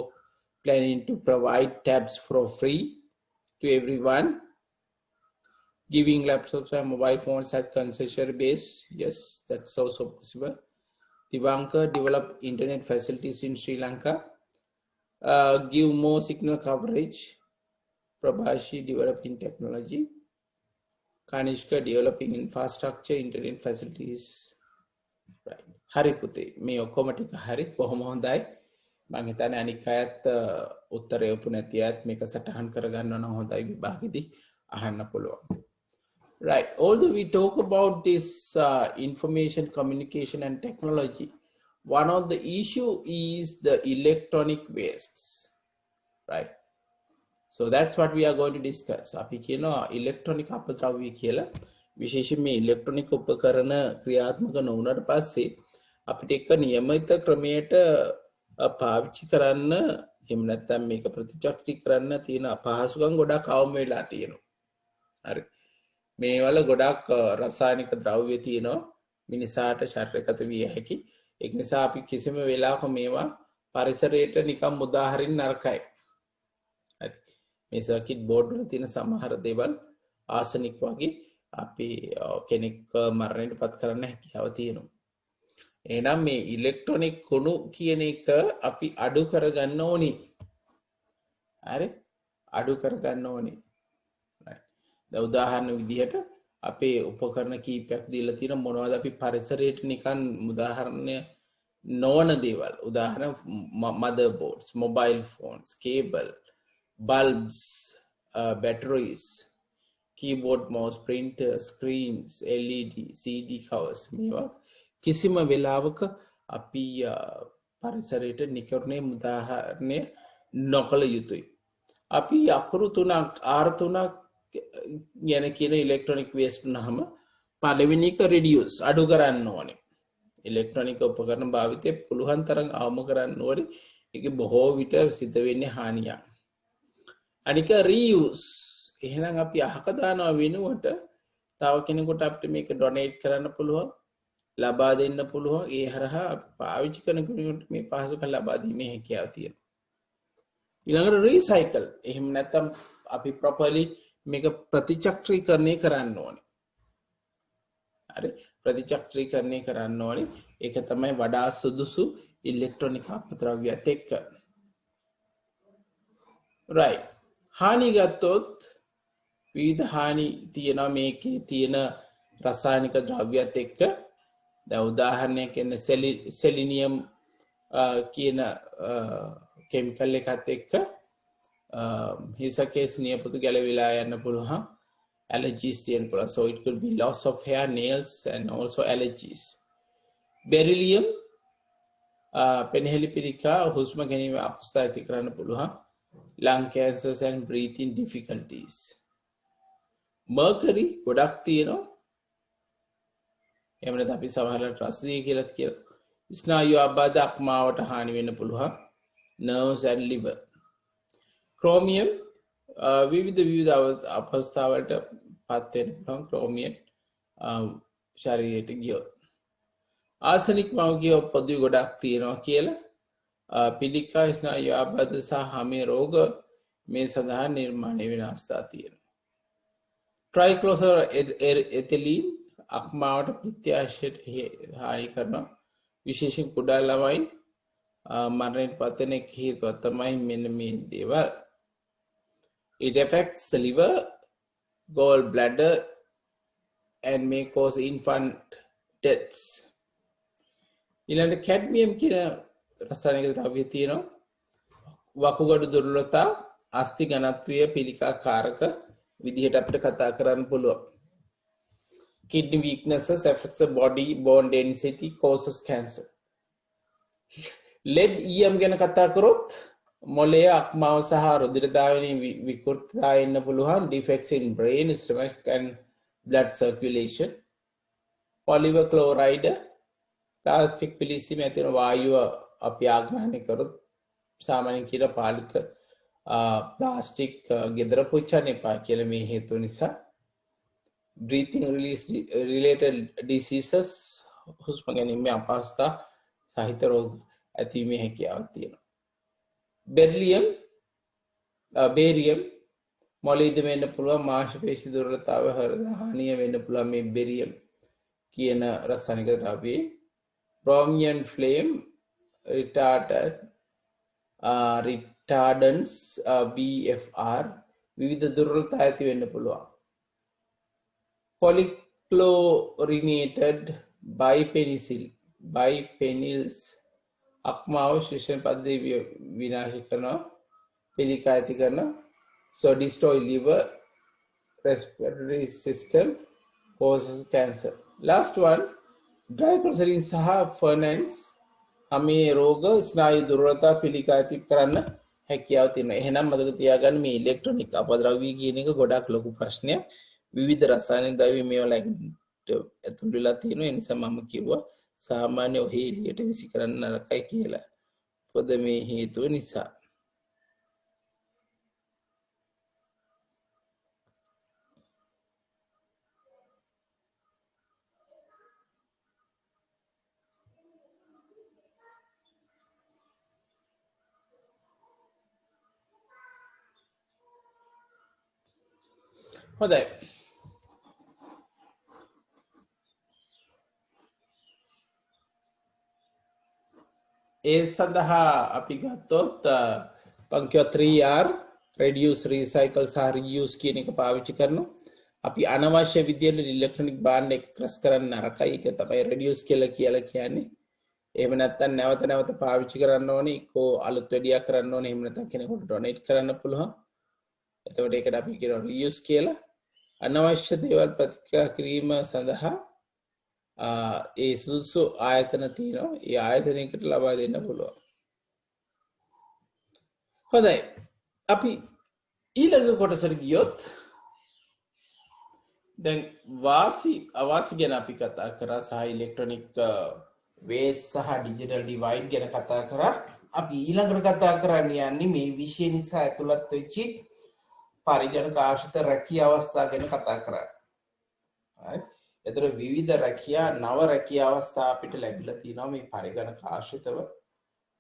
planning to provide tabs for free to everyone giving laptops and mobile phones as concession base yes that's also possible Divankar develop internet facilities in Sri Lanka give more signal coverage Prabhashi developing technology Kanishka developing infrastructure internet facilities right hari puthe මේ ඔක්කොම ටික හරි බොහොම හොඳයි මම හිතන්නේ අනික් අයත් උත්තර යොපු නැති අයත් මේක සටහන් කරගන්න නම් හොඳයි විභාගෙදී අහන්න පුළුවන් right although we talk about this information communication and technology one of the issue is the electronic wastes right So that's what we are going to discuss. අපි කියනවා ඉලෙක්ට්‍රොනික අපද්‍රව්‍ය කියලා. විශේෂයෙන් මේ ඉලෙක්ට්‍රොනික උපකරණ ක්‍රියාත්මක නොවුනට පස්සේ අපිට එක නියමිත ක්‍රමයට පාවිච්චි කරන්න එහෙම නැත්නම් මේක ප්‍රතිචක්‍රීය කරන්න තියෙන අපහසුකම් ගොඩක් අවම වෙලා තියෙනවා. හරි. මේවල ගොඩක් රසායනික ද්‍රව්‍ය තියෙනවා මිනිසාට ශරීරගත විය හැකි. ඒක නිසා අපි කිසිම වෙලාවක මේවා පරිසරයට නිකම් උදාහරින්න නරකයි. හරි. මේ සර්කිට් බෝඩ් වල තියෙන සමහර දේවල් ආසනික් වගේ අපි කෙනෙක් මරණයට පත් කරන්න හැකියාව තියෙනවා. එහෙනම් මේ ඉලෙක්ට්‍රොනික කුණු කියන එක අපි අඩු කරගන්න ඕනි. හරි? අඩු කරගන්න ඕනි. right. දැන් උදාහරණ විදිහට අපේ උපකරණ කීපයක් දීලා තියෙන මොනවද අපි පරිසරයට නිකන් උදාහරණය නොවන දේවල්. උදාහරණ motherboards, mobile phones, cable, bulbs, batteries, keyboard, mouse, printer, screens, LED, CD covers. මේවා කිසිම වෙලාවක අපි පරිසරයට නිකරුණේ උදාහරණය නොකළ යුතුයි. අපි අකුරු 3ක් R3ක් යන කියන ඉලෙක්ට්‍රොනික වේස්ට් උනහම පළවෙනි එක රිඩියුස් අඩු කරන්න ඕනේ. ඉලෙක්ට්‍රොනික උපකරණ භාවිතය පුළුවන් තරම් අවම කරන්න ඕනේ. ඒක බොහෝ විට සිද්ධ වෙන්නේ හානියක්. අනික රීයුස්. එහෙනම් අපි අහක දානවා වෙනුවට තව කෙනෙකුට අපිට මේක ඩොනේට් කරන්න පුළුවන්. ලබා දෙන්න පුළුවන්. ඒ හරහා පාවිච්චි කරන කෙනෙකුට මේ පහසුකම් ලබා දීමේ හැකියාව තියෙනවා. ඊළඟට රීසයිකල්. එහෙම නැත්නම් අපි ප්‍රොපර්ලි මේක ප්‍රතිචක්‍රීකරණය කරන්න ඕනේ. හරි. ප්‍රතිචක්‍රීකරණය කරන්න ඕනේ. ඒක තමයි වඩා සුදුසු ඉලෙක්ට්‍රොනික අපද්‍රව්‍යات එක්ක. right. හානි ගත්තොත් විවිධ හානි තියෙනවා මේකේ තියෙන රසායනික ද්‍රව්‍යات එක්ක. දැන් උදාහරණයක් කියන්නේ සෙලිනියම් කියන කෙමිකල් එකත් එක්ක හිසකේස් නියපොතු ගැලවිලා යන්න පුළුවන්. allergies තියෙන පුළුවන්. So it could be loss of hair, nails and also allergies. beryllium පෙනහෙලි පිළිකා හුස්ම ගැනීම අපහසුතාව ඇති කරන්න පුළුවන්. lung cancers and breathing difficulties. mercury ගොඩක් තියෙනවා. එහෙම නැත්නම් අපි සමහරවිට රසදිය කියලාත් කියනවා. ස්නායු ආබාධ අක්මාවට හානි වෙන්න පුළුවන්. nerves and liver. chromium විවිධ අපහසුතාවලට පත් වෙන්න පුළුවන් chromium ශරීරයට ගියොත්. ආසනික් මවගේ පොදු ගොඩක් තියෙනවා කියලා පිළිකා ස්නායු ආබාධ සහ හමේ රෝග මේ සඳහා නිර්මාණය වෙන අවස්ථා තියෙනවා. ට්‍රයික්ලෝසර් එතිලීන් අක්මාවට ප්‍රත්‍යාශයට හානි කරනවා. විශේෂයෙන් කුඩා ළමයි මරණයට පත් වෙන හේතුවක් තමයි මෙන්න මේ දේවල්. It affects the liver, gallbladder and may cause infant deaths. ඊළඟට cadmium කියන රසායනික ද්‍රව්‍ය තියෙනවා. වකුගඩු දුර්වලතා, අස්ථි ඝනත්වය පිළිකා කාරක විදිහට අපිට කතා කරන්න පුළුවන්. Kidney weaknesses affects the body bone density, causes cancer. lead EM ගැන කතා කරොත් මොළයේ අක්මාව සහ රුධිර ධාවනයේ විකෘතතා එන්න පුළුවන්. defects in brain, stomach and blood circulation. polymer chloride plastic පිලිස්සීම ඇති වෙන වායුව අපි ආග්‍රහණය කරොත් සාමාන්‍යයෙන් කියන පාලිත ප්ලාස්ටික් ගෙදර පුච්චන්න එපා කියලා මේ හේතුව නිසා. breathing release related diseases හුස්ම ගැනීමේ අපහසුතා සහිත රෝග ඇතිවීමේ හැකියාවක් තියෙනවා. බේරියම් මොළයේද වෙන්න පුළුවන්. මාංශපේශි දුර්වලතාව හෘද හානිය වෙන්න පුළුවන් මේ බේරියම් කියන රසායනික ද්‍රව්‍යයේ. Chromium flame retardants BFR විවිධ දුර්වලතා ඇති වෙන්න පුළුවන්. polychlorinated biphenyls අක්මාව ශ්වසන පද්ධතිය විනාශ කරනවා. පිළිකා ඇති කරනවා. so destroy liver, respiratory system, causes cancer. last one ඩයික්ලොසරින් සහ ෆර්නන්ස් හමේ රෝග ස්නායු දුර්වලතා පිළිකා ඇති කරන්න හැකියාව තියෙනවා. එහෙනම් මතක තියාගන්න මේ ඉලෙක්ට්‍රොනික අපද්‍රව්‍ය කියන එක ගොඩක් ලොකු ප්‍රශ්නයක්. විවිධ රසායනික ද්‍රව්‍ය මේවල ඇතුළු වෙලා තියෙනවා. ඒ නිසා මම කිව්වා සාමාන්‍ය ඔහි එළියට විසි කරන්න නරකයි කියලා. පොද මේ හේතුව නිසා. හොඳයි. ඒ සඳහා අපි ගත්තොත් පංක්තිය 3R reduce recycle සහ reuse කියන එක පාවිච්චි කරනවා. අපි අනවශ්‍ය විදියට ඉලෙක්ට්‍රොනික භාණ්ඩ එක්රස් කරන්න නරකයි. ඒක තමයි reduce කියලා කියන්නේ. එහෙම නැත්නම් නැවත නැවත පාවිච්චි කරන්න ඕනේ. ඒකෝ අලුත් වැඩියක් කරන්න ඕනේ. එහෙම නැත්නම් කෙනෙකුට ඩොනේට් කරන්න පුළුවන්. එතකොට ඒකට අපි කියනවා reuse කියලා. අනවශ්‍ය දේවල් ප්‍රතික්‍රියා කිරීම සඳහා ඒ සුදුසු ආයතන තියෙනවා. ඒ ආයතනයකට ලබා දෙන්න පුළුවන්. හොඳයි. අපි ඊළඟ කොටසට ගියොත් දැන් වාසි අවාසි ගැන අපි කතා කරා සහ ඉලෙක්ට්‍රොනික වේස්ට් සහ ඩිජිටල් ඩිවයිඩ් ගැන කතා කරා. අපි ඊළඟට කතා කරන්න යන්නේ මේ විෂය නිසා ඇතුළත් වෙච්ච පරිගණක ආශ්‍රිත රැකියා අවස්ථා ගැන කතා කරන්න. right? එතකොට විවිධ රැකියා නව රැකියා අවස්ථා අපිට ලැබිලා තියෙනවා මේ පරිගණක ආශ්‍රිතව.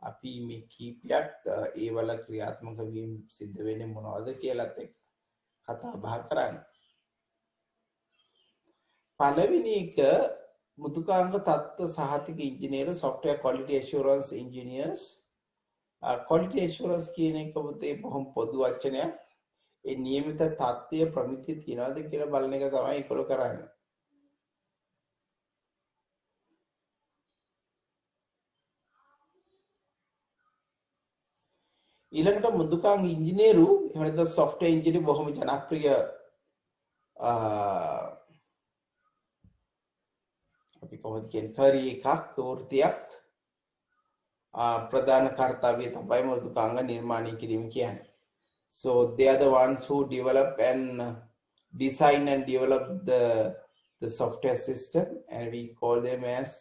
අපි මේ කීපයක් ඒවල ක්‍රියාත්මක වීම සිද්ධ වෙන්නේ මොනවද කියලාත් එක්ක කතා බහ කරන්න. පළවෙනි එක මුතුකාංග තත්ත්ව සහතික ඉංජිනේරු software quality assurance engineers. quality assurance කියන එක පුතේ බොහොම පොදු වචනයක්. ඒ නියමිත තත්ත්වයේ ප්‍රමිතිය තියනවාද කියලා බලන එක තමයි ඒගොල්ලෝ කරන්නේ. ඊළඟට මුදුකාංග ඉංජිනේරු එහෙම නැත්නම් software engineer බොහොම ජනප්‍රිය අපි කොහොමද කියන්නේ කරිය එකක් වෘත්තියක් ප්‍රධාන කාර්යය තමයි මුදුකාංග නිර්මාණය කිරීම කියන්නේ. So they are the ones who develop and design and develop the software system, and we call them as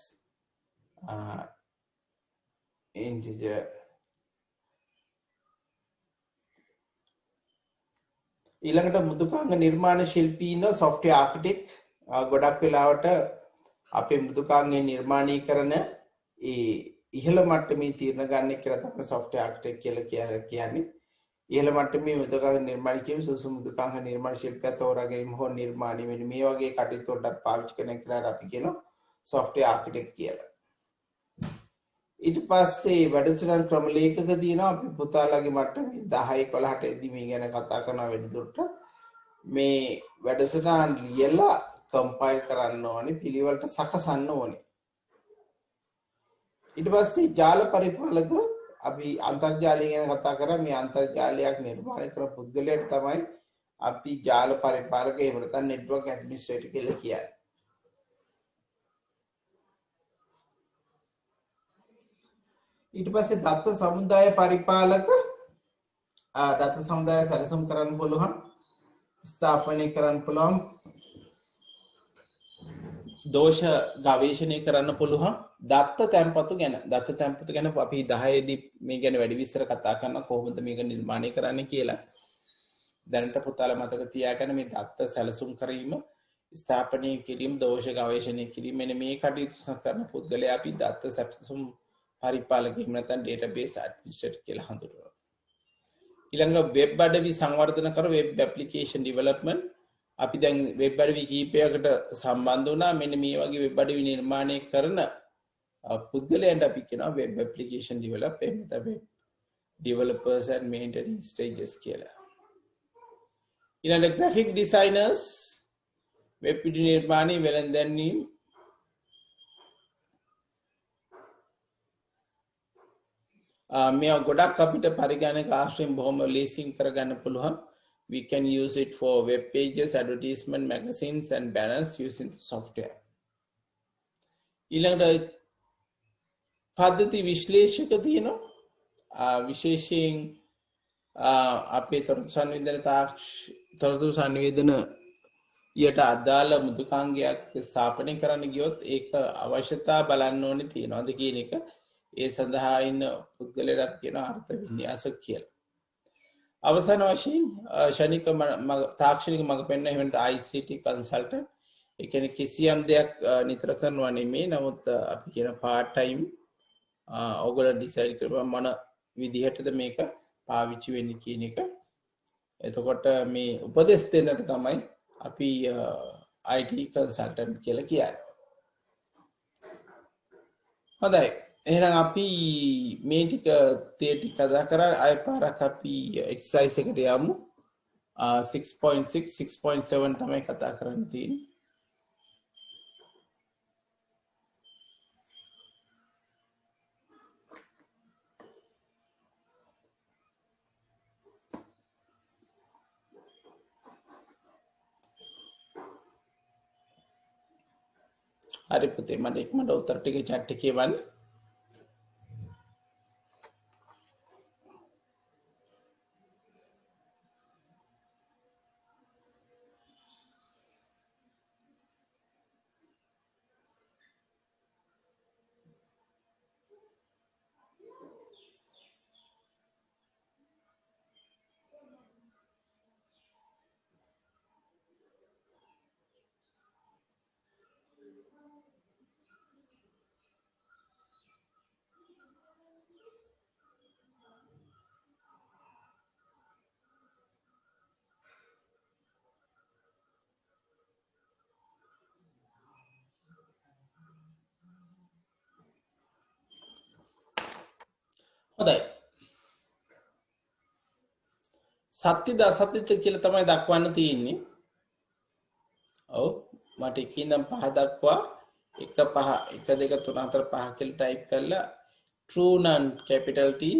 integer. ඊළඟට මෘදුකාංග නිර්මාණ ශිල්පී ඉන්න software architect ගොඩක් වෙලාවට අපේ මෘදුකාංගය නිර්මාණය කරන ඒ ඉහළ මට්ටමේ තීරණ ගන්න කියලා තමයි software architect කියලා කියන්නේ. ඉහළ මට්ටමේ මෘදුකාංග නිර්මාණ කිරීම සුසු මෘදුකාංග නිර්මාණ ශිල්පියා තෝරා ගැනීම හෝ නිර්මාණය වෙන මේ වගේ කටයුතු වලට පාවිච්චි කරන කෙනාට අපි කියනවා software architect කියලා. ඊට පස්සේ වැඩසටහන් ක්‍රම ලේඛක තියෙනවා. අපි පුතාලාගේ මට්ටමේ 10 11ට එද්දි මේ ගැන කතා කරනවා වැඩිදුරට. මේ වැඩසටහන් ලියලා කම්පයිල් කරන්න ඕනේ, පිළිවෙලට සකසන්න ඕනේ. ඊට පස්සේ ජාල පරිපාලක අපි අන්තර්ජාලය ගැන කතා කරා. මේ අන්තර්ජාලයක් නිර්මාණය කරන පුද්ගලයාට තමයි අපි ජාල පරිපාලක එහෙම නැත්නම් නෙට්වර්ක් ඇඩ්මිනිස්ට්‍රේටර් කියලා කියන්නේ. ඊට පස්සේ දත්ත සමුදාය පරිපාලක දත්ත සමුදාය සැලසුම් කරන්න පුළුවන්, ස්ථාපනය කරන්න පුළුවන්, දෝෂ ගවේෂණය කරන්න පුළුවන්. දත්ත තැන්පතු ගැන අපි 10 දී මේ ගැන වැඩි විස්තර කතා කරනවා කොහොමද මේක නිර්මාණය කරන්න කියලා. දැනට පුතාලා මතක තියාගන්න මේ දත්ත සැලසුම් කිරීම, ස්ථාපනය කිරීම, දෝෂ ගවේෂණය කිරීම මෙන්න මේ කටයුතු කරන පුද්ගලයා අපි දත්ත සැලසුම් පරිපාලක එහෙම නැත්නම් database administrator කියලා හඳුන්වනවා. ඊළඟ වෙබ් අඩවි සංවර්ධන කර වෙබ් application development. අපි දැන් වෙබ් අඩවි කීපයකට සම්බන්ධ වුණා. මෙන්න මේ වගේ වෙබ් අඩවි නිර්මාණය කරන පුද්ගලයන්ට අපි කියනවා වෙබ් application developer, එහෙම නැත්නම් web developers and maintenance stages කියලා. ඊළඟ graphic designers වෙබ් පිටු නිර්මාණය වෙළඳැන්වීම. මේ ගොඩක් අපිට පරිගණක ආශ්‍රයෙන් බොහොම ලේසියෙන් කරගන්න පුළුවන්. We can use it for web pages, advertisement, magazines and banners using the software. ඊළඟට පද්ධති විශ්ලේෂක තියෙනවා. විශේෂයෙන් අපේ තොරතුරු සංවේදන යට අදාළ මෘදුකාංගයක් ස්ථාපනය කරන්න ගියොත් ඒක අවශ්‍යතා බලන්න ඕනේ තියෙනවාද කියන එක ඒ සඳහා ඉන්න පුද්ගලයාට කියන අර්ථ වින්‍යාස කියලා. අවසාන වශයෙන් ශනික තාක්ෂණික මඟ පෙන්වන එහෙම නැත්නම් ICT consultant ඒ කියන්නේ කිසියම් දෙයක් නිතර කරනවා නෙමෙයි. නමුත් අපි කියන part time ඔයගොල්ලෝ ඩිසයිඩ් කරපුවා මොන විදිහටද මේක පාවිච්චි වෙන්නේ කියන එක. එතකොට මේ උපදෙස් දෙන්නට තමයි අපි IT consultant කියලා කියන්නේ. හොඳයි. එහෙනම් අපි මේ ටික කතා කරා අය පාරක් අපි එක්සර්සයිස් එකට යමු. 6.6 6.7 තමයි කතා කරන්න තියෙන්නේ. හරි පුතේ මට ඉක්මනට උත්තර ටික chat එකේ කියවන්න. හොඳයි. සත්‍යද අසත්‍යද කියලා තමයි දක්වන්න තියෙන්නේ. ඔව් මට එකේ ඉඳන් 5 දක්වා 1 5 1 2 3 4 5 කියලා ටයිප් කරලා true නම් capital T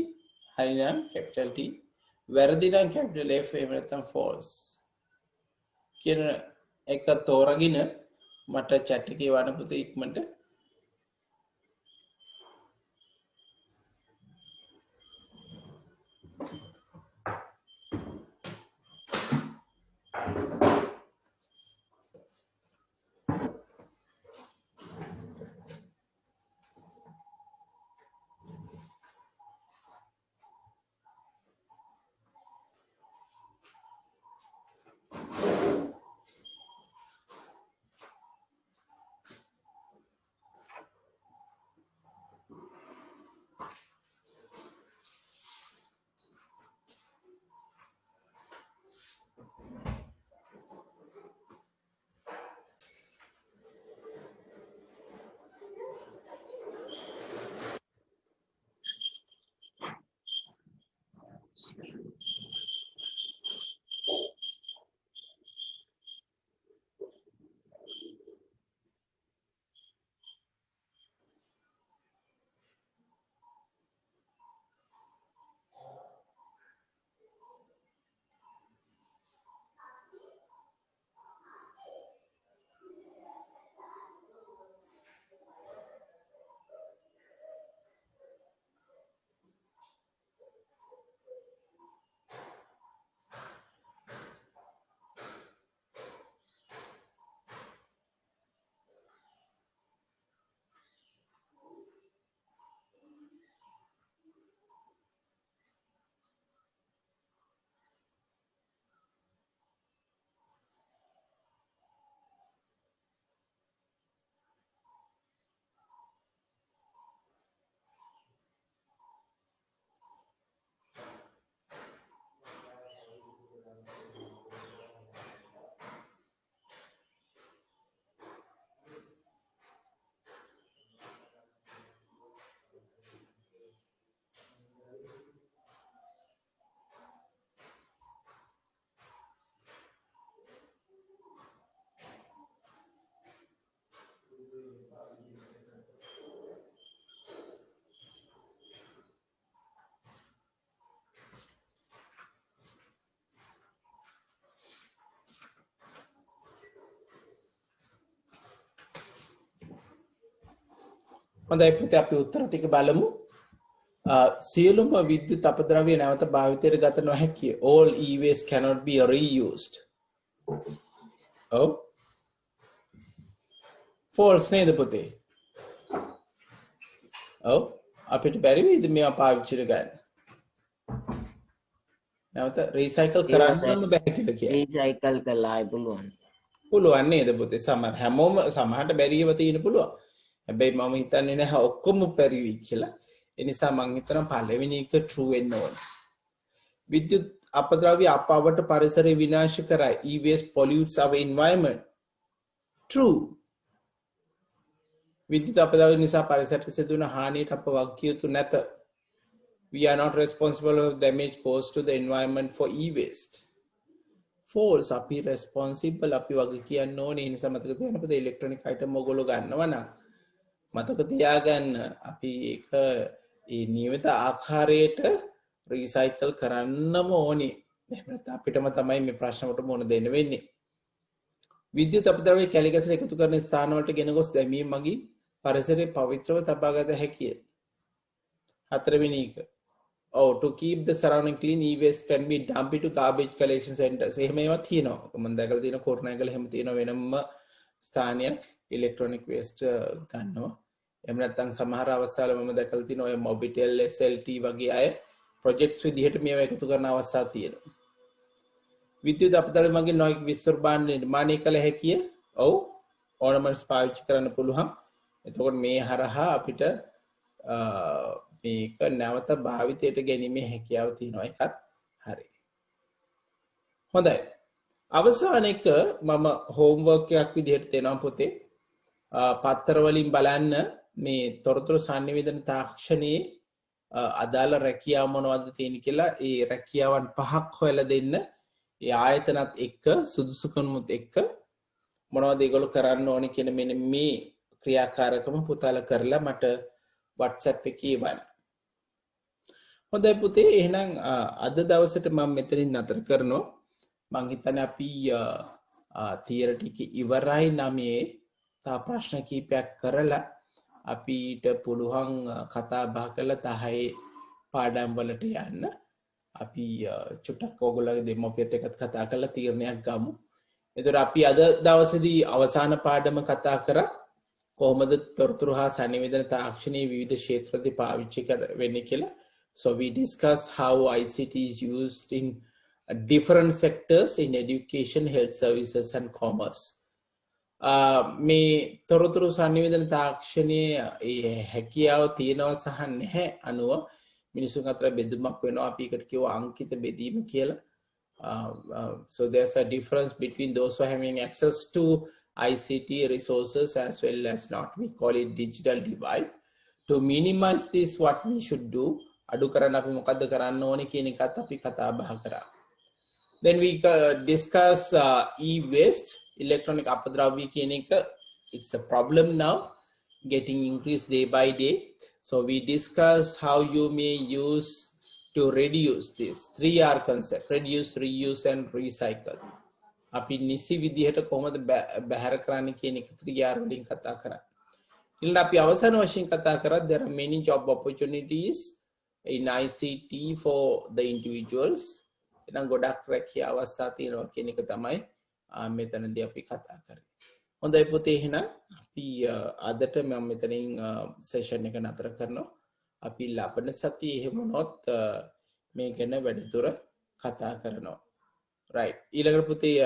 හරි නම් capital T වැරදි නම් capital F එහෙම නැත්නම් false කියන එක තෝරගෙන මට chat එකේ වань පුතේ ඉක්මනට හොඳයි පුතේ අපි උත්තර ටික බලමු. සියලුම විද්‍යුත් අපද්‍රව්‍ය නැවත භාවිතයට ගත නොහැකිය. All e-waste cannot be reused. ඔව්. false නේද පුතේ? ඔව්. අපිට බැරි වෙයිද මේවා පාවිච්චි ගන්න? නැවත රීසයිකල් කරන්නම බැහැ කියලා කියන්නේ. රීසයිකල් කළායි පුළුවන්. පුළුවන් නේද පුතේ? හැමෝම සමහරට බැරිව තියෙන පුළුවන්. හැබැයි මම හිතන්නේ නැහැ ඔක්කොම බැරි වෙයි කියලා. ඒ නිසා මම හිතනවා පළවෙනි එක true වෙන්න ඕන. විද්‍යුත් අපද්‍රව්‍ය අපවට පරිසරය විනාශ කරයි. E-waste pollutes our environment. True. විද්‍යුත් අපද්‍රව්‍ය නිසා පරිසරයට සිදුවන හානියට අප වගකිය යුතු නැත. We are not responsible for damage caused to the environment for e-waste. False. අපි responsible අපි වගේ කියන්න ඕනේ. ඒ නිසා මතක තියාගන්න පුතේ ඉලෙක්ට්‍රොනික අයිටම් ඔයගොල්ලෝ ගන්නවා නම් මතක තියාගන්න අපි ඒක ඒ නියමිත ආකාරයට රීසයිකල් කරන්නම ඕනේ. එහෙම නැත්නම් අපිටම තමයි මේ ප්‍රශ්නකට මුහුණ දෙන්න වෙන්නේ. විද්‍යුත් අපද්‍රව්‍ය කැලි ගසට එකතු කරන ස්ථාන වලට ගෙන ගොස් දැමීම මගින් පරිසරය පවිත්‍රව තබා ගත හැකිය. හතරවෙනි එක. Oh, to keep the surrounding clean, e-waste can be dumped to garbage collection centers. එහෙම ඒවා තියෙනවා. මම දැකලා තියෙන කොරණෑගල එහෙම තියෙන වෙනම ස්ථානයක් ඉලෙක්ට්‍රොනික වේස්ට් ගන්නවා. එහෙම නැත්නම් සමහර අවස්ථාවල මම දැකලා තියෙන ඔය මොබිටෙල් SLT වගේ අය ප්‍රොජෙක්ට්ස් විදිහට මේවා එකතු කරන අවස්ථා තියෙනවා. විද්‍යුත් අපද්‍රව්‍ය මගින් නොයෙක් විස්තර භාණ්ඩ නිර්මාණය කළ හැකිය. ඔව් ඕනමස් පාවිච්චි කරන්න පුළුවන්. එතකොට මේ හරහා අපිට මේක නැවත භාවිතයට ගැනීමේ හැකියාව තියෙනවා. එකත් හරි. හොඳයි. අවසාන එක මම හෝම්වර්ක් එකක් විදිහට දෙනවා පුතේ. පත්තර වලින් බලන්න මේ තොරතුරු sannivedana තාක්ෂණයේ අදාළ රැකියාව මොනවද තියෙන කියලා ඒ රැකියාවන් 5ක් හොයලා දෙන්න. ඒ ආයතනත් එක්ක සුදුසුකමුත් එක්ක මොනවද ඒගොල්ලෝ කරන්න ඕනේ කියන මෙන්න මේ ක්‍රියාකාරකම පුතාලා කරලා මට WhatsApp එකේ එවන්න. හොඳයි පුතේ එහෙනම් අද දවසට මම මෙතනින් නතර කරනවා. මං හිතන්නේ අපි තියරටි එක ඉවරයි 9 තා ප්‍රශ්න කීපයක් කරලා අපිට පුළුවන් කතා බහ කරලා 10 පාඩම් වලට යන්න. අපි චුට්ටක් ඕගොල්ලෝගේ දෙමව්පියත් එක්කත් කතා කරලා තීරණයක් ගමු. එතකොට අපි අද දවසේදී අවසාන පාඩම කතා කරා කොහොමද තොරතුරු හා sannivedana තාක්ෂණයේ විවිධ ක්ෂේත්‍රවලදී පාවිච්චි වෙන්නේ කියලා. So we discuss how ICT is used in different sectors in education, health services and commerce. මේ තොරතුරු sannivedana තාක්ෂණයේ හැකියාව තියෙනවා සහ නැහැ අනුව මිනිසුන් අතර බෙදුමක් වෙනවා. අපි එකට කියව අංකිත බෙදීම කියලා. So there's a difference between those who are having access to ICT resources as well as not. We call it digital divide. To minimize this, what we should do, අඩු කරන්න අපි මොකද්ද කරන්න ඕනේ කියන එකත් අපි කතා බහ කරා. Then we discuss e-waste, electronic අපද්‍රව්‍ය කියන එක. It's a problem now, getting increased day by day. So we discuss how you may use to reduce this 3R concept: reduce, reuse and recycle. අපි නිසි විදිහට කොහොමද බැහැර කරන්න කියන එක 3R වලින් කතා කරා. ඊළඟ අපි අවසාන වශයෙන් කතා කරා there are many job opportunities in ICT for the individuals. එහෙනම් ගොඩක් රැකියාව අවස්ථා තියෙනවා කියන එක තමයි මෙතනදී අපි කතා කරේ. හොඳයි පුතේ එහෙනම් අපි අදට මම මෙතනින් සෙෂන් එක නතර කරනවා. අපි ලබන සතියේ එහෙම වුණොත් මේ ගැන වැඩිදුර කතා කරනවා. right ඊළඟට පුතේ